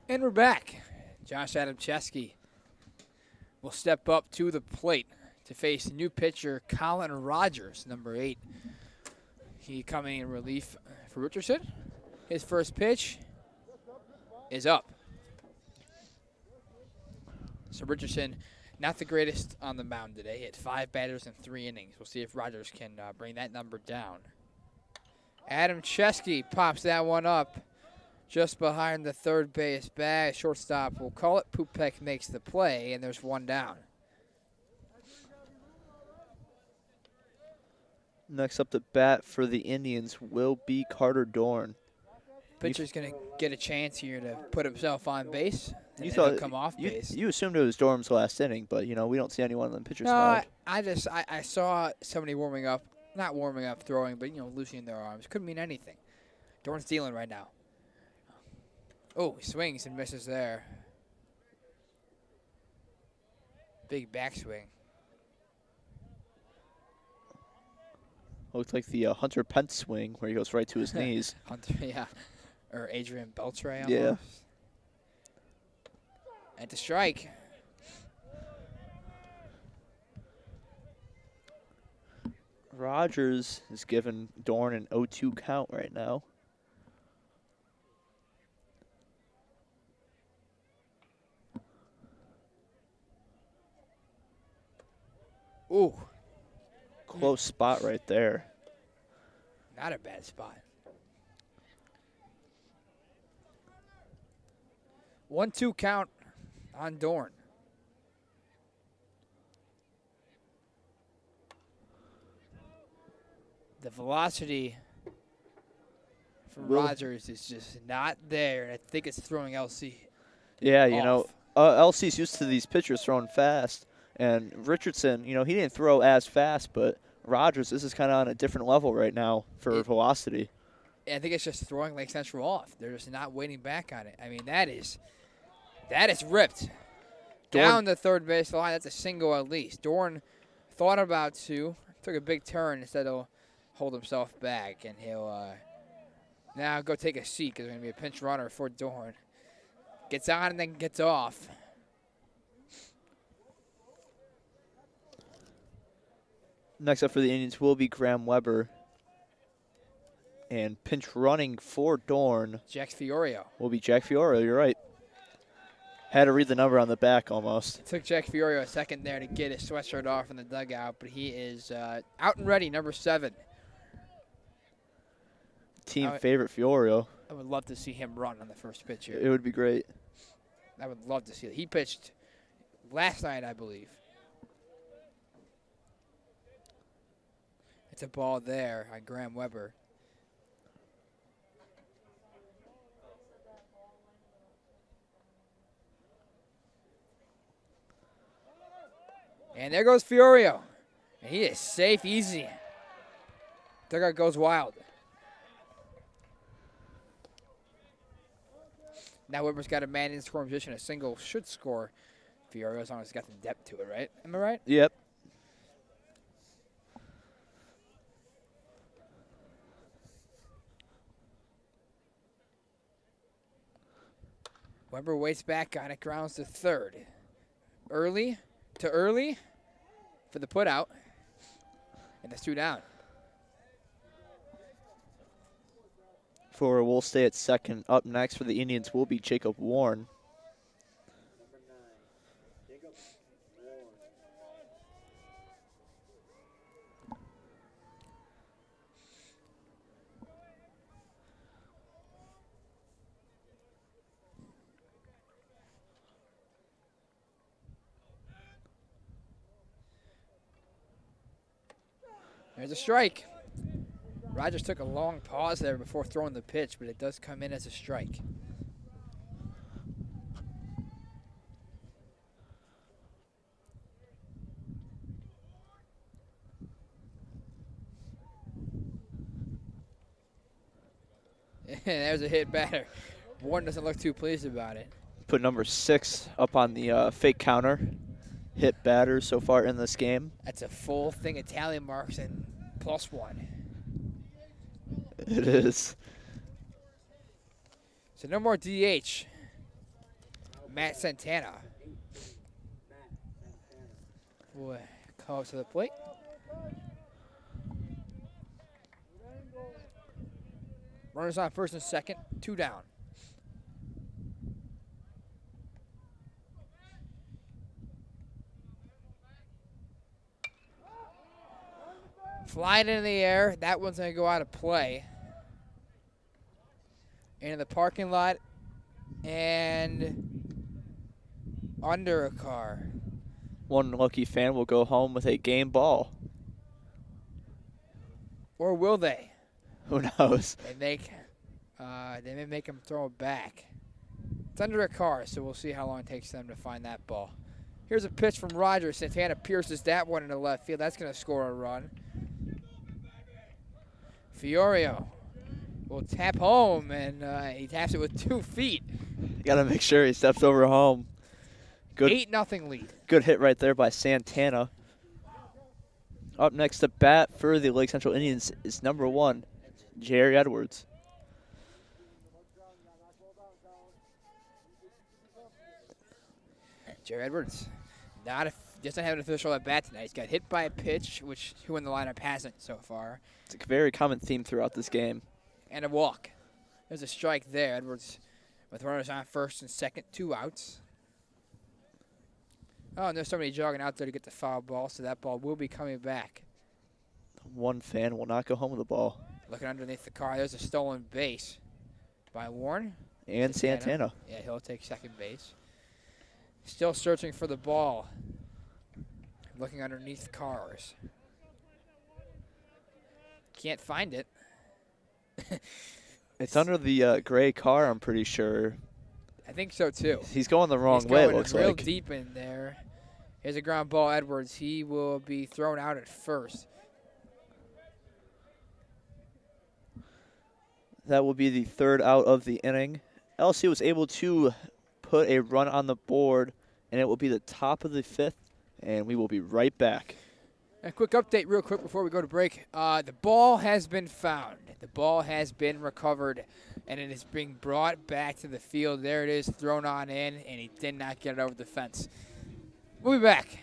And we're back. Josh Adamczewski will step up to the plate to face new pitcher Colin Rogers, number 8. He coming in relief for Richardson. His first pitch is up. So Richardson, not the greatest on the mound today. He had 5 batters in 3 innings. We'll see if Rogers can bring that number down. Adamczewski pops that one up just behind the third base bag. Shortstop, we'll call it. Pupek makes the play, and there's 1 down. Next up to bat for the Indians will be Carter Doran. Pitcher's going to get a chance here to put himself on base. And You then he'll thought come off base. You assumed it was Dorn's last inning, but you know we don't see anyone on the pitcher's No, mound. I saw somebody warming up, not warming up, throwing, but loosening their arms. Couldn't mean anything. Doran's dealing right now. Oh, he swings and misses there. Big backswing. Looks like the Hunter Pence swing where he goes right to his knees. Hunter, yeah. Or Adrian Beltre almost. Yeah. At the strike. Rogers is giving Doran an 0-2 count right now. Ooh, Close spot right there. not a bad spot. 1-2 count on Doran. The velocity for Rogers is just not there, and I think it's throwing LC. Yeah, you know, off. LC's used to these pitchers throwing fast, and Richardson, you know, he didn't throw as fast, but Rogers, this is kind of on a different level right now for velocity. I think it's just throwing Lake Central off. They're just not waiting back on it. I mean, that is ripped. Down the third base line, that's a single at least. Doran thought about two, took a big turn instead of hold himself back, and he'll now go take a seat because there's going to be a pinch runner for Doran. Gets on and then gets off. Next up for the Indians will be Graham Weber. And pinch running for Doran Jack Fiorio. will be Jack Fiorio, you're right. Had to read the number on the back almost. It took Jack Fiorio a second there to get his sweatshirt off in the dugout, but he is out and ready, number 7. Team favorite Fiorio. I would love to see him run on the first pitch here. It would be great. I would love to see it. He pitched last night, I believe. It's a ball there on Graham Weber. And there goes Fiorio. And he is safe, easy. Dugout goes wild. Now Weber's got a man in scoring position. A single should score Fiorio as long as he's got the depth to it, right? Am I right? Yep. Weber waits back on it, grounds to third. Early for the put out. And that's 2 down. Fiorio will stay at second. Up next for the Indians will be Jacob Warren. Number 9, Jacob Warren. There's a strike. Rogers took a long pause there before throwing the pitch, but it does come in as a strike. There's a hit batter. Warren doesn't look too pleased about it. Put number 6 up on the fake counter. Hit batter so far in this game. That's a full thing of tally marks and +1. It is. So no more DH. Matt Santana will come up to the plate. Runners on first and second, 2 down. Flying in the air. That one's going to go out of play. Into the parking lot and under a car. One lucky fan will go home with a game ball. Or will they? Who knows? They may make him throw it back. It's under a car, so we'll see how long it takes them to find that ball. Here's a pitch from Rogers. Santana pierces that one into left field. That's going to score a run. Fiorio will tap home, and he taps it with 2 feet. You got to make sure he steps over home. Good. 8-0 lead. Good hit right there by Santana. Up next to bat for the Lake Central Indians is number 1, Jerry Edwards. Jerry Edwards Doesn't have an official at bat tonight. He's got hit by a pitch, which who in the lineup hasn't so far, It's a very common theme throughout this game. and a walk. There's a strike there. Edwards with runners on first and second, 2 outs. Oh, and there's somebody jogging out there to get the foul ball, so that ball will be coming back. One fan will not go home with the ball. Looking underneath the car, there's a stolen base by Warren. And Santana. Yeah, he'll take second base. Still searching for the ball. Looking underneath cars. Can't find it. It's under the gray car, I'm pretty sure. I think so, too. He's going the wrong He's way, going it looks real like. deep in there. Here's a ground ball, Edwards. He will be thrown out at first. That will be the 3rd out of the inning. LC was able to put a run on the board, and it will be the top of the 5th, and we will be right back. A quick update real quick before we go to break. The ball has been found. The ball has been recovered, and it is being brought back to the field. There it is, thrown on in, and he did not get it over the fence. We'll be back.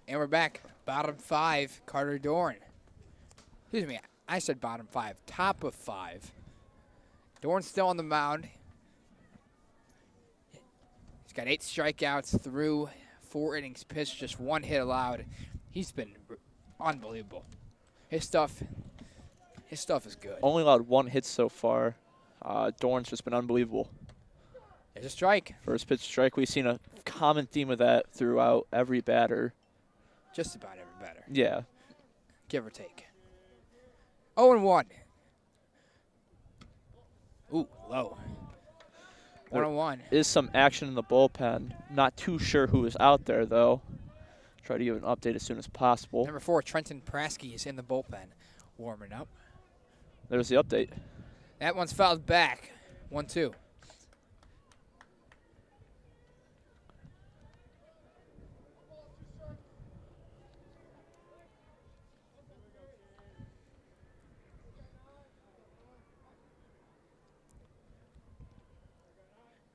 And we're back. Bottom 5, Carter Doran. Excuse me, I said bottom 5. Top of 5. Doran's still on the mound. He's got 8 strikeouts through 4 innings pitched, just 1 hit allowed. He's been unbelievable. His stuff is good. Only allowed 1 hit so far. Doran's just been unbelievable. There's a strike. First pitch strike, we've seen a common theme of that throughout every batter. Just about every batter, Yeah. give or take. 0-1. Ooh, low. There 1-1. is some action in the bullpen. Not too sure who is out there, though. Try to give an update as soon as possible. Number 4, Trenton Prasky is in the bullpen, warming up. There's the update. That one's fouled back. 1-2.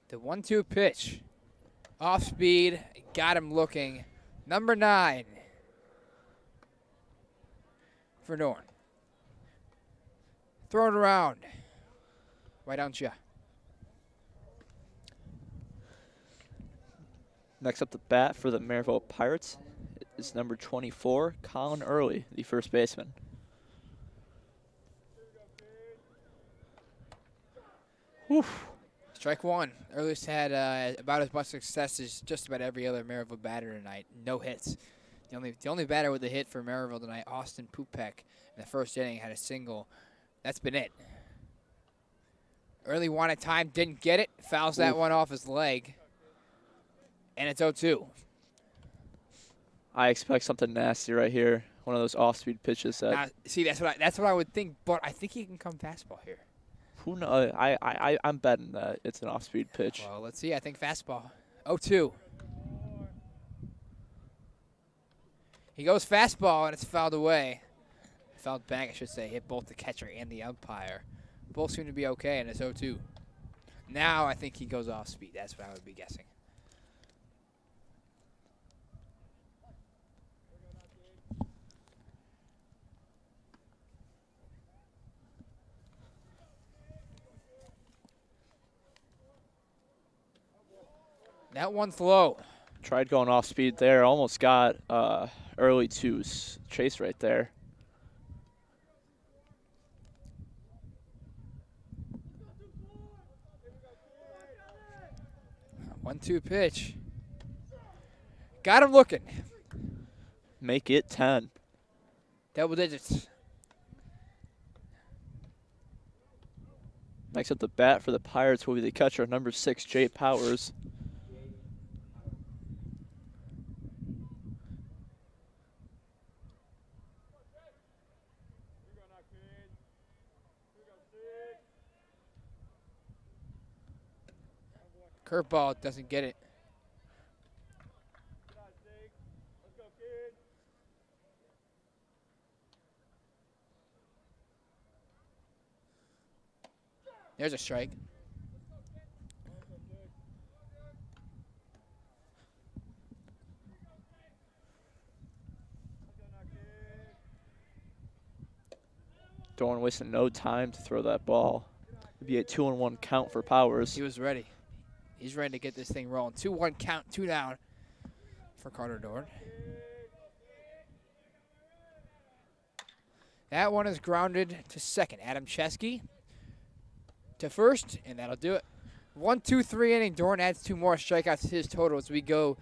The 1-2 pitch. Off speed. Got him looking. Number 9 for Doran. Throw it around. Why don't you? Next up to bat for the Merrillville Pirates is number 24, Colin Early, the first baseman. Whew. Strike 1. Earliest had about as much success as just about every other Merrillville batter tonight. No hits. The only batter with a hit for Merrillville tonight, Austin Pupek, in the first inning, had a single. That's been it. Early wanted time, didn't get it. Fouls that one off his leg. And it's 0-2. I expect something nasty right here. one of those off-speed pitches that. Now, see, that's what I would think, but I think he can come fastball here. Who knows? I'm betting that it's an off-speed pitch. Well, let's see. I think fastball. 0-2. He goes fastball, and it's fouled away. Fouled back, I should say. Hit both the catcher and the umpire. Both seem to be okay, and it's 0-2. Now I think he goes off speed. That's what I would be guessing. That one's low. Tried going off speed there. Almost got early twos. Chase right there. 1-2 pitch. Got him looking. Make it 10. Double digits. Next up the bat for the Pirates will be the catcher, number 6, Jay Powers. Curveball doesn't get it. There's a strike. Doran wasting no time to throw that ball. It'd be a 2-1 count for Powers. He was ready. He's ready to get this thing rolling. 2-1 count, 2 down for Carter Doran. That one is grounded to second. Adam Chesky to first, and that'll do it. 1-2-3 inning. Doran adds 2 more strikeouts to his total as we go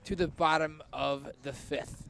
to the bottom of the 5th.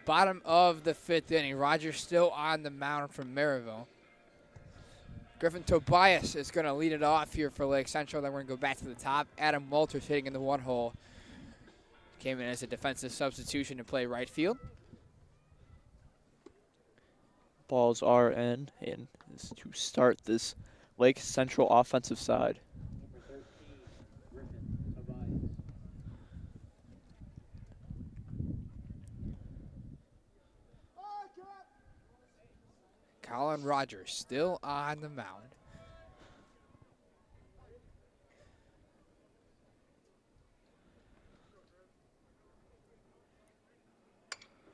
Bottom of the 5th inning. Rogers still on the mound from Merrillville. Griffin Tobias is going to lead it off here for Lake Central. Then we're going to go back to the top. Adam Walters hitting in the 1 hole. Came in as a defensive substitution to play right field. Balls are in, and this is to start this Lake Central offensive side. Number 13, Griffin Tobias. Colin Rogers still on the mound.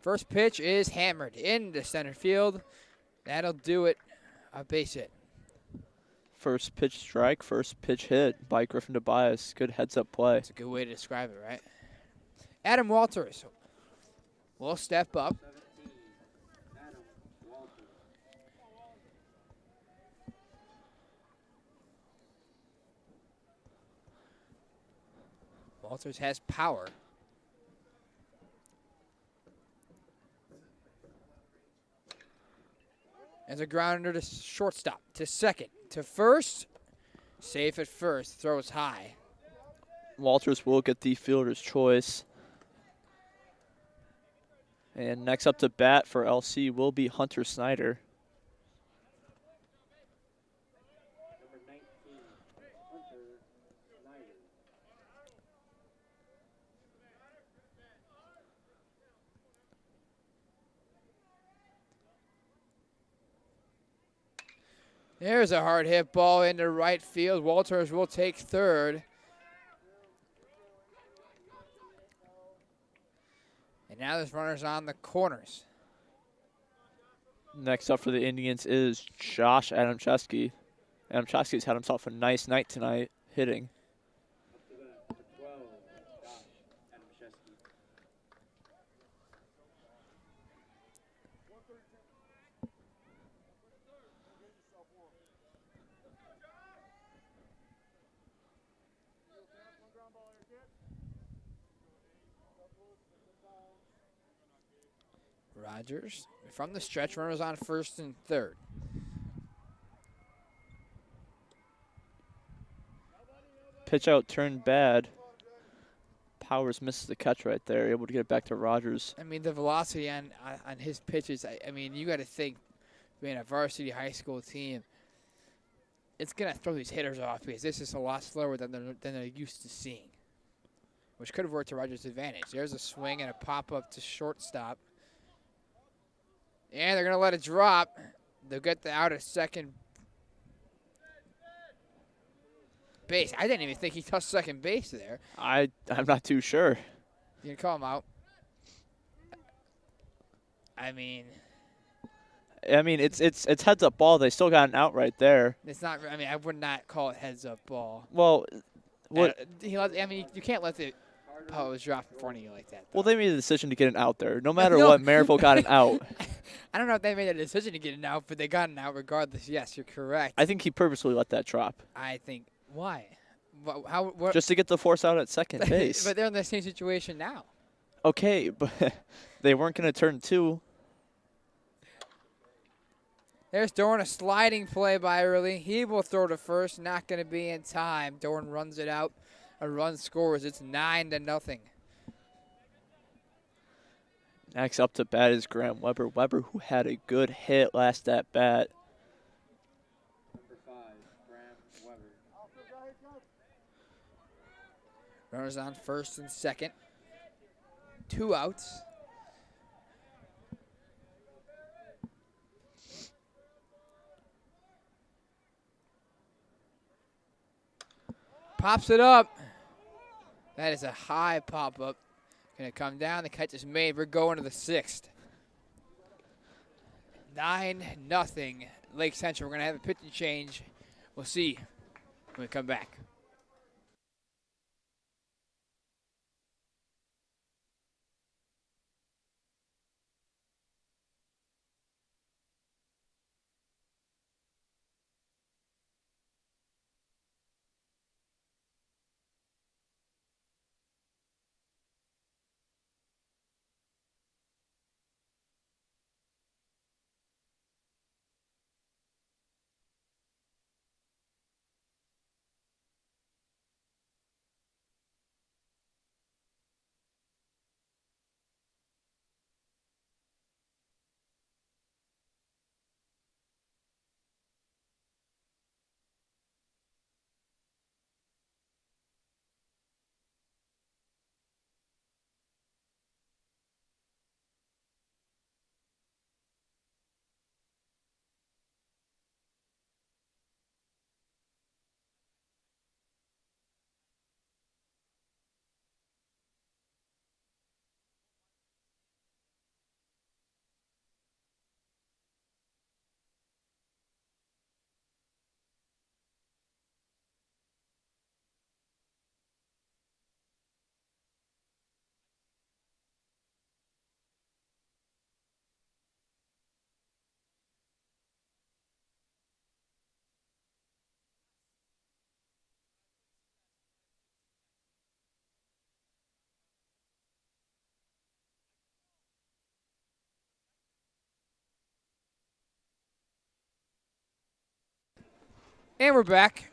First pitch is hammered into center field. That'll do it. A base hit. First pitch strike, first pitch hit by Griffin Tobias. Good heads-up play. That's a good way to describe it, right? Adam Walters will step up. 17, Adam Walters. Walters has power. As a grounder to shortstop, to second, to first. Safe at first, throws high. Walters will get the fielder's choice. And next up to bat for LC will be Hunter Snyder. Number 19, Hunter Snyder. There's a hard hit ball into right field. Walters will take third. And now there's runners on the corners. Next up for the Indians is Josh Adamczewski. Adamczewski's had himself a nice night tonight hitting. Up to bat, number 12, Josh Adamczewski. Rogers from the stretch, runners on first and third. Pitch out turned bad. Powers misses the catch right there, able to get it back to Rogers. I mean, the velocity on his pitches, I mean, you got to think, being a varsity high school team, it's going to throw these hitters off because this is a lot slower than they're used to seeing, which could have worked to Rogers' advantage. There's a swing and a pop-up to shortstop. And they're going to let it drop. They'll get the out at second base. I didn't even think he touched second base there. I'm not too sure. You can call him out. I mean, it's heads up ball. They still got an out right there. it's not. I mean, I would not call it heads up ball. Well, what? I mean, you can't let the pose drop in front of you like that. Well, they made the decision to get an out there. No matter No. what, Merrillville got an out. I don't know if they made a decision to get an out, but they got an out regardless. Yes, you're correct. I think he purposely let that drop. I think why? How? What? Just to get the force out at second base. But they're in the same situation now. Okay, but they weren't going to turn two. There's Doran, a sliding play by early. He will throw to first, not going to be in time. Doran runs it out. A run scores. It's 9-0. Next up to bat is Graham Weber. Weber, who had a good hit last at bat. Number 5, Graham Weber. Runners on first and second. 2 outs. Pops it up. That is a high pop-up. Going to come down. The catch is made. We're going to the 6th. 9-0. Lake Central. We're going to have a pitching change. We'll see when we come back. And we're back.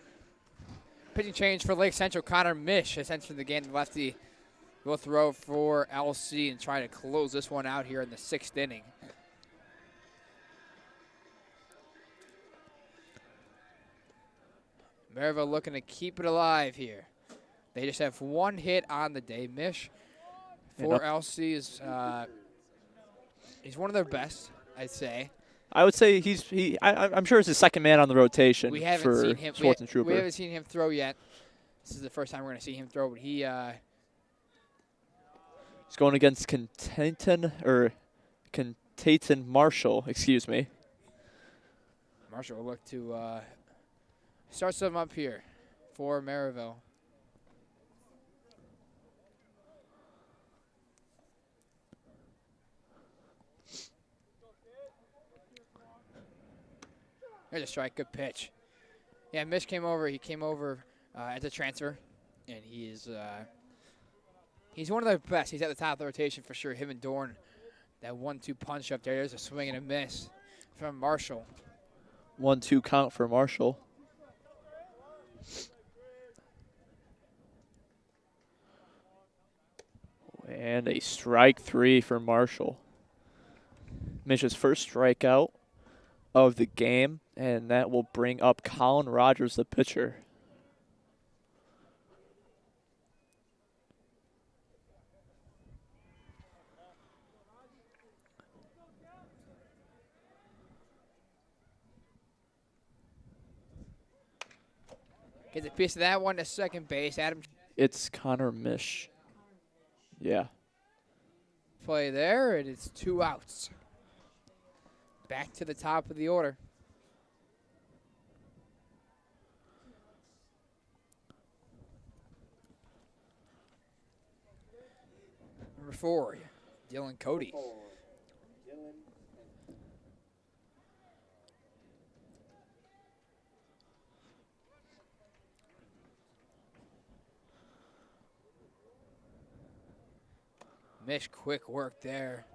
Pitching change for Lake Central. Connor Mish has entered the game. The lefty will throw for LC and try to close this one out here in the 6th inning. Merrillville looking to keep it alive here. They just have 1 hit on the day. Mish for LC is he's one of their best, I'd say. I would say I'm sure it's his second man on the rotation We haven't for seen him. Swartz and Trooper. We haven't seen him throw yet. This is the first time we're going to see him throw, but he He's going against Contaton Marshall, excuse me. Marshall will look to start something up here for Merrillville. There's a strike, good pitch. Yeah, Mish came over. He came over as a transfer, and he's one of the best. He's at the top of the rotation for sure. Him and Doran, that 1-2 punch up there. There's a swing and a miss from Marshall. 1-2 count for Marshall. And a strike 3 for Marshall. Mish's first strikeout of the game, and that will bring up Colin Rogers, the pitcher. Gets a piece of that one to second base. Adam It's Connor Mish. Yeah. play there, and it's 2 outs. Back to the top of the order. Number 4, Dylan Cody. Mish, quick work there.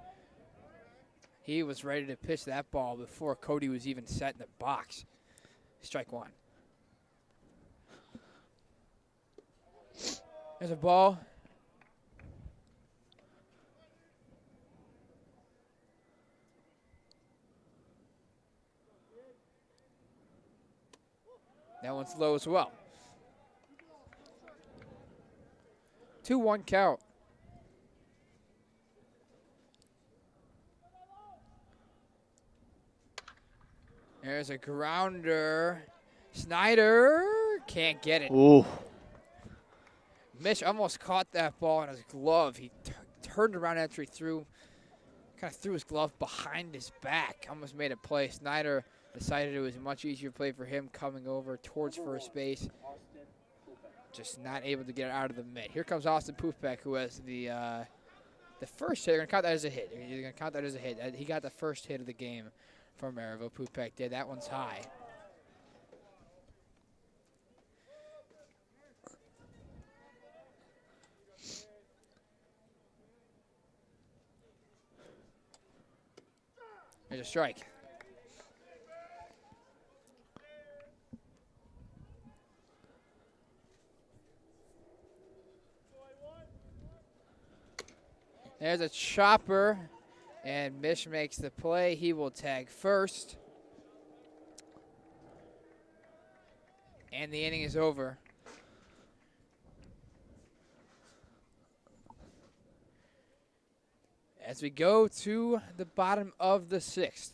He was ready to pitch that ball before Cody was even set in the box. Strike 1. There's a ball. That one's low as well. 2-1 count. There's a grounder. Snyder can't get it. Ooh. Mish almost caught that ball in his glove. He turned around after he kind of threw his glove behind his back. Almost made a play. Snyder decided it was a much easier play for him coming over towards first base. Just not able to get it out of the mitt. Here comes Austin Poofbeck, who has the first hit. They're going to count that as a hit. They're going to count that as a hit. He got the first hit of the game from Merrillville. Poofbeck did. That one's high. There's a strike. There's a chopper, and Mish makes the play. He will tag first. And the inning is over. As we go to the bottom of the 6th.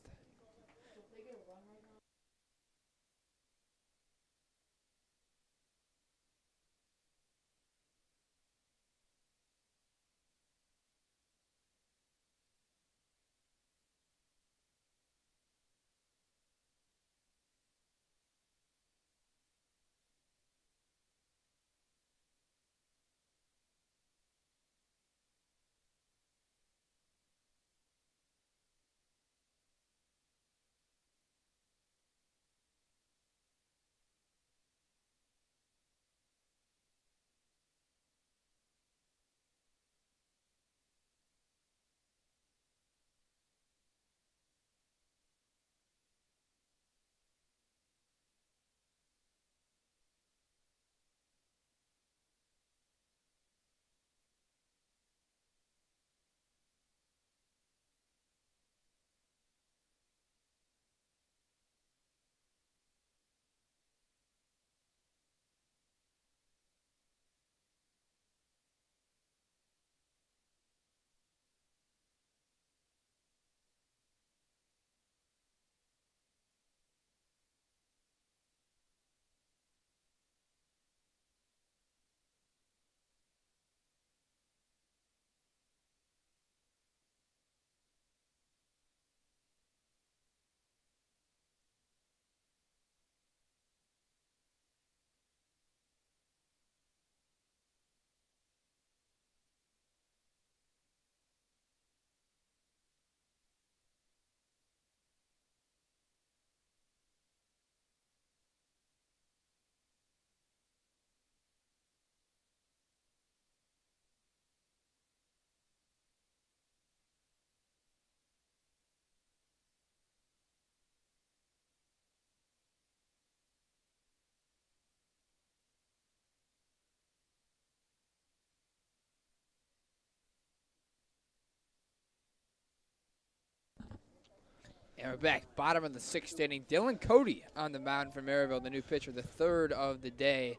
And we're back, bottom of the 6th inning. Dylan Cody on the mound for Merrillville, the new pitcher, the 3rd of the day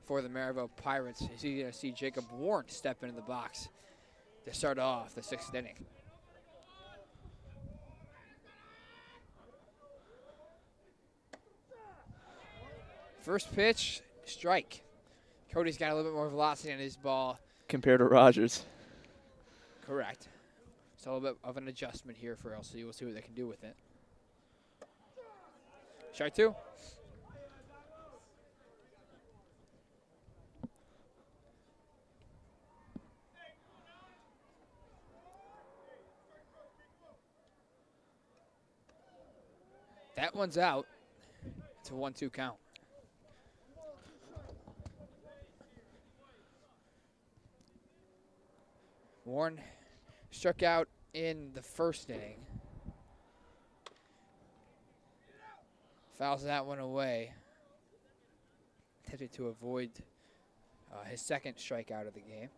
for the Merrillville Pirates. As you're going to see Jacob Warren step into the box to start off the 6th inning. First pitch, strike. Cody's got a little bit more velocity on his ball. Compared to Rogers. Correct. It's a little bit of an adjustment here for LC. We'll see what they can do with it. Strike 2. That one's out. It's a 1-2 count. Warren struck out in the 1st inning. Fouls that one away. Attempted to avoid his 2nd strikeout of the game.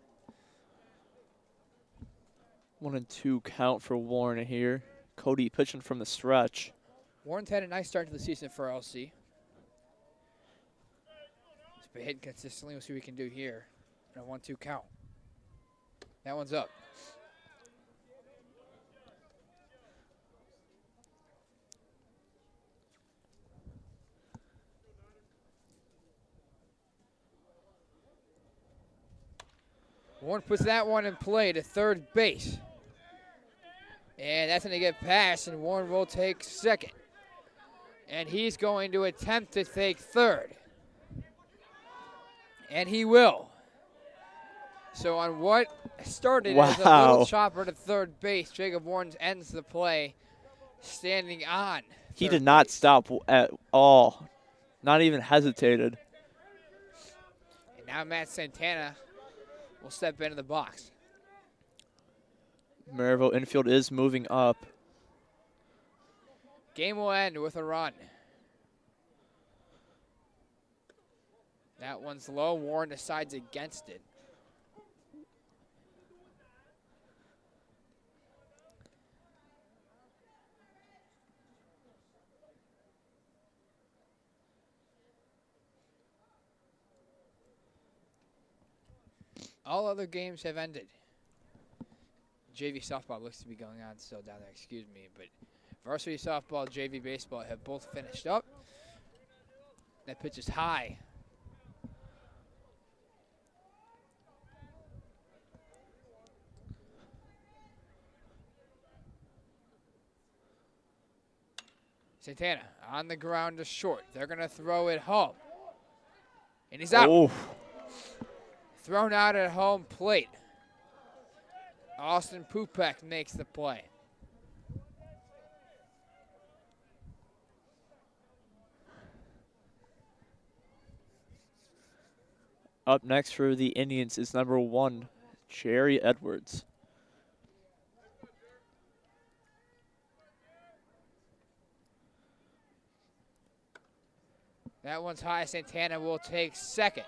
1-2 count for Warren here. Cody pitching from the stretch. Warren's had a nice start to the season for LC. He's been hitting consistently. We'll see what we can do here. And a 1-2 count. That one's up. Warren puts that one in play to 3rd base. And that's going to get past, and Warren will take 2nd. And he's going to attempt to take 3rd. And he will. So on what started as a little chopper to 3rd base, Jacob Warren ends the play standing on. He did not stop at all. Not even hesitated. And now Matt Santana will step into the box. Merrillville infield is moving up. Game will end with a run. That one's low. Warren decides against it. All other games have ended. JV softball looks to be going on still down there, excuse me, but varsity softball, JV baseball have both finished up. That pitch is high. Santana on the ground to short. They're going to throw it home. And he's out. Oh. Thrown out at home plate. Austin Pupek makes the play. Up next for the Indians is number 1, Jerry Edwards. That one's high. Santana will take 2nd.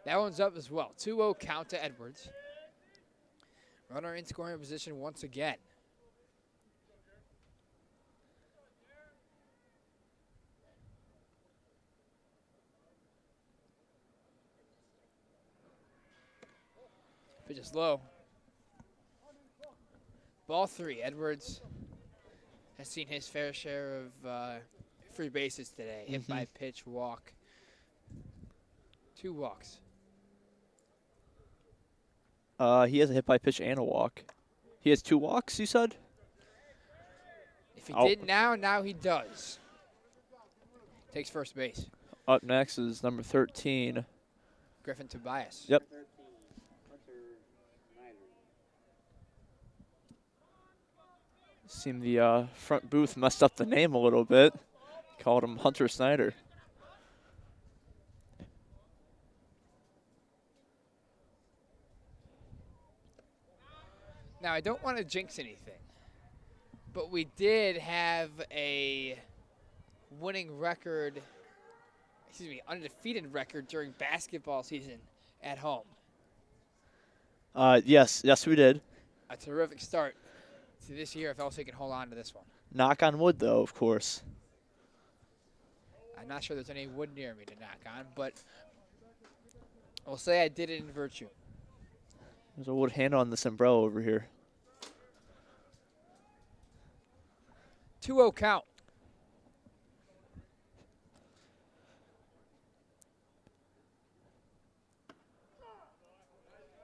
That one's up as well. 2-0 count to Edwards. Runner in scoring position once again. Pitch is low. Ball 3. Edwards has seen his fair share of free bases today. Hit by pitch, walk. 2 walks. He has a hit by pitch and a walk. He has 2 walks, you said? If he did now he does. Takes first base. Up next is number 13. Griffin Tobias. Yep. Seemed the front booth messed up the name a little bit. Called him Hunter Snyder. Now, I don't want to jinx anything, but we did have a winning record, undefeated record during basketball season at home. Yes, we did. A terrific start to this year if LC can hold on to this one. Knock on wood, though, of course. I'm not sure there's any wood near me to knock on, but we'll say I did it in virtue. There's a wood handle on this umbrella over here. 2-0 count.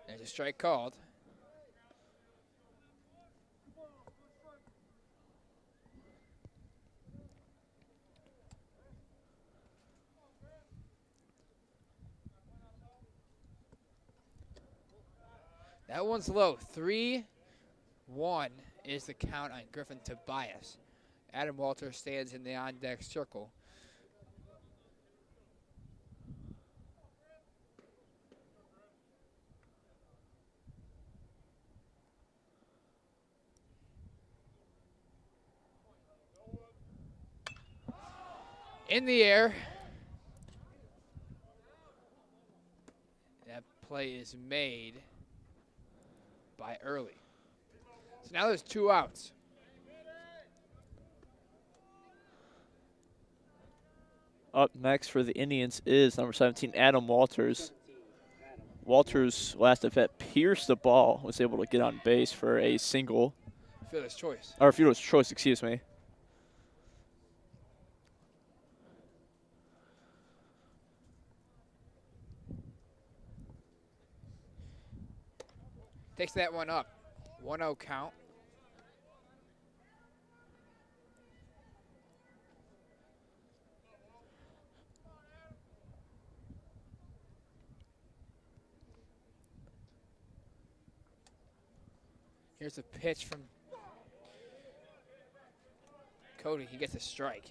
There's a strike called. That one's low. 3-1 is the count on Griffin Tobias. Adam Walters stands in the on-deck circle. In the air. That play is made by Early. So now there's 2 outs. Up next for the Indians is number 17, Adam Walters. Walters, last at bat, pierced the ball, was able to get on base for a single. Fielder's choice. Or fielder's choice, excuse me. Takes that one up. 1-0 count. Here's a pitch from Cody. He gets a strike.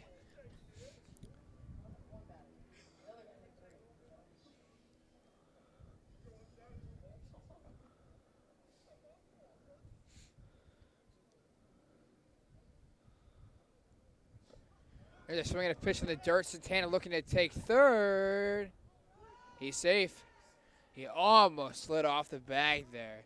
There's a swing and a pitch in the dirt. Santana looking to take third. He's safe. He almost slid off the bag there.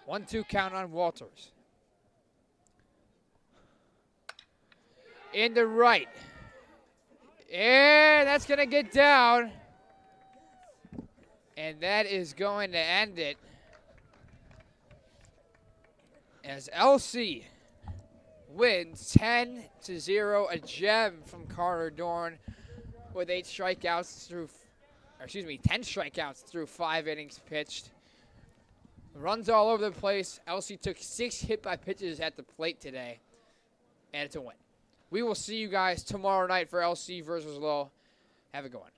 One-two count on Walters. Into right. And that's going to get down. And that is going to end it. As LC wins 10-0, a gem from Carter Doran with 10 strikeouts through 5 innings pitched. Runs all over the place. LC took 6 hit by pitches at the plate today, and it's a win. We will see you guys tomorrow night for LC versus Lowell. Have a good one.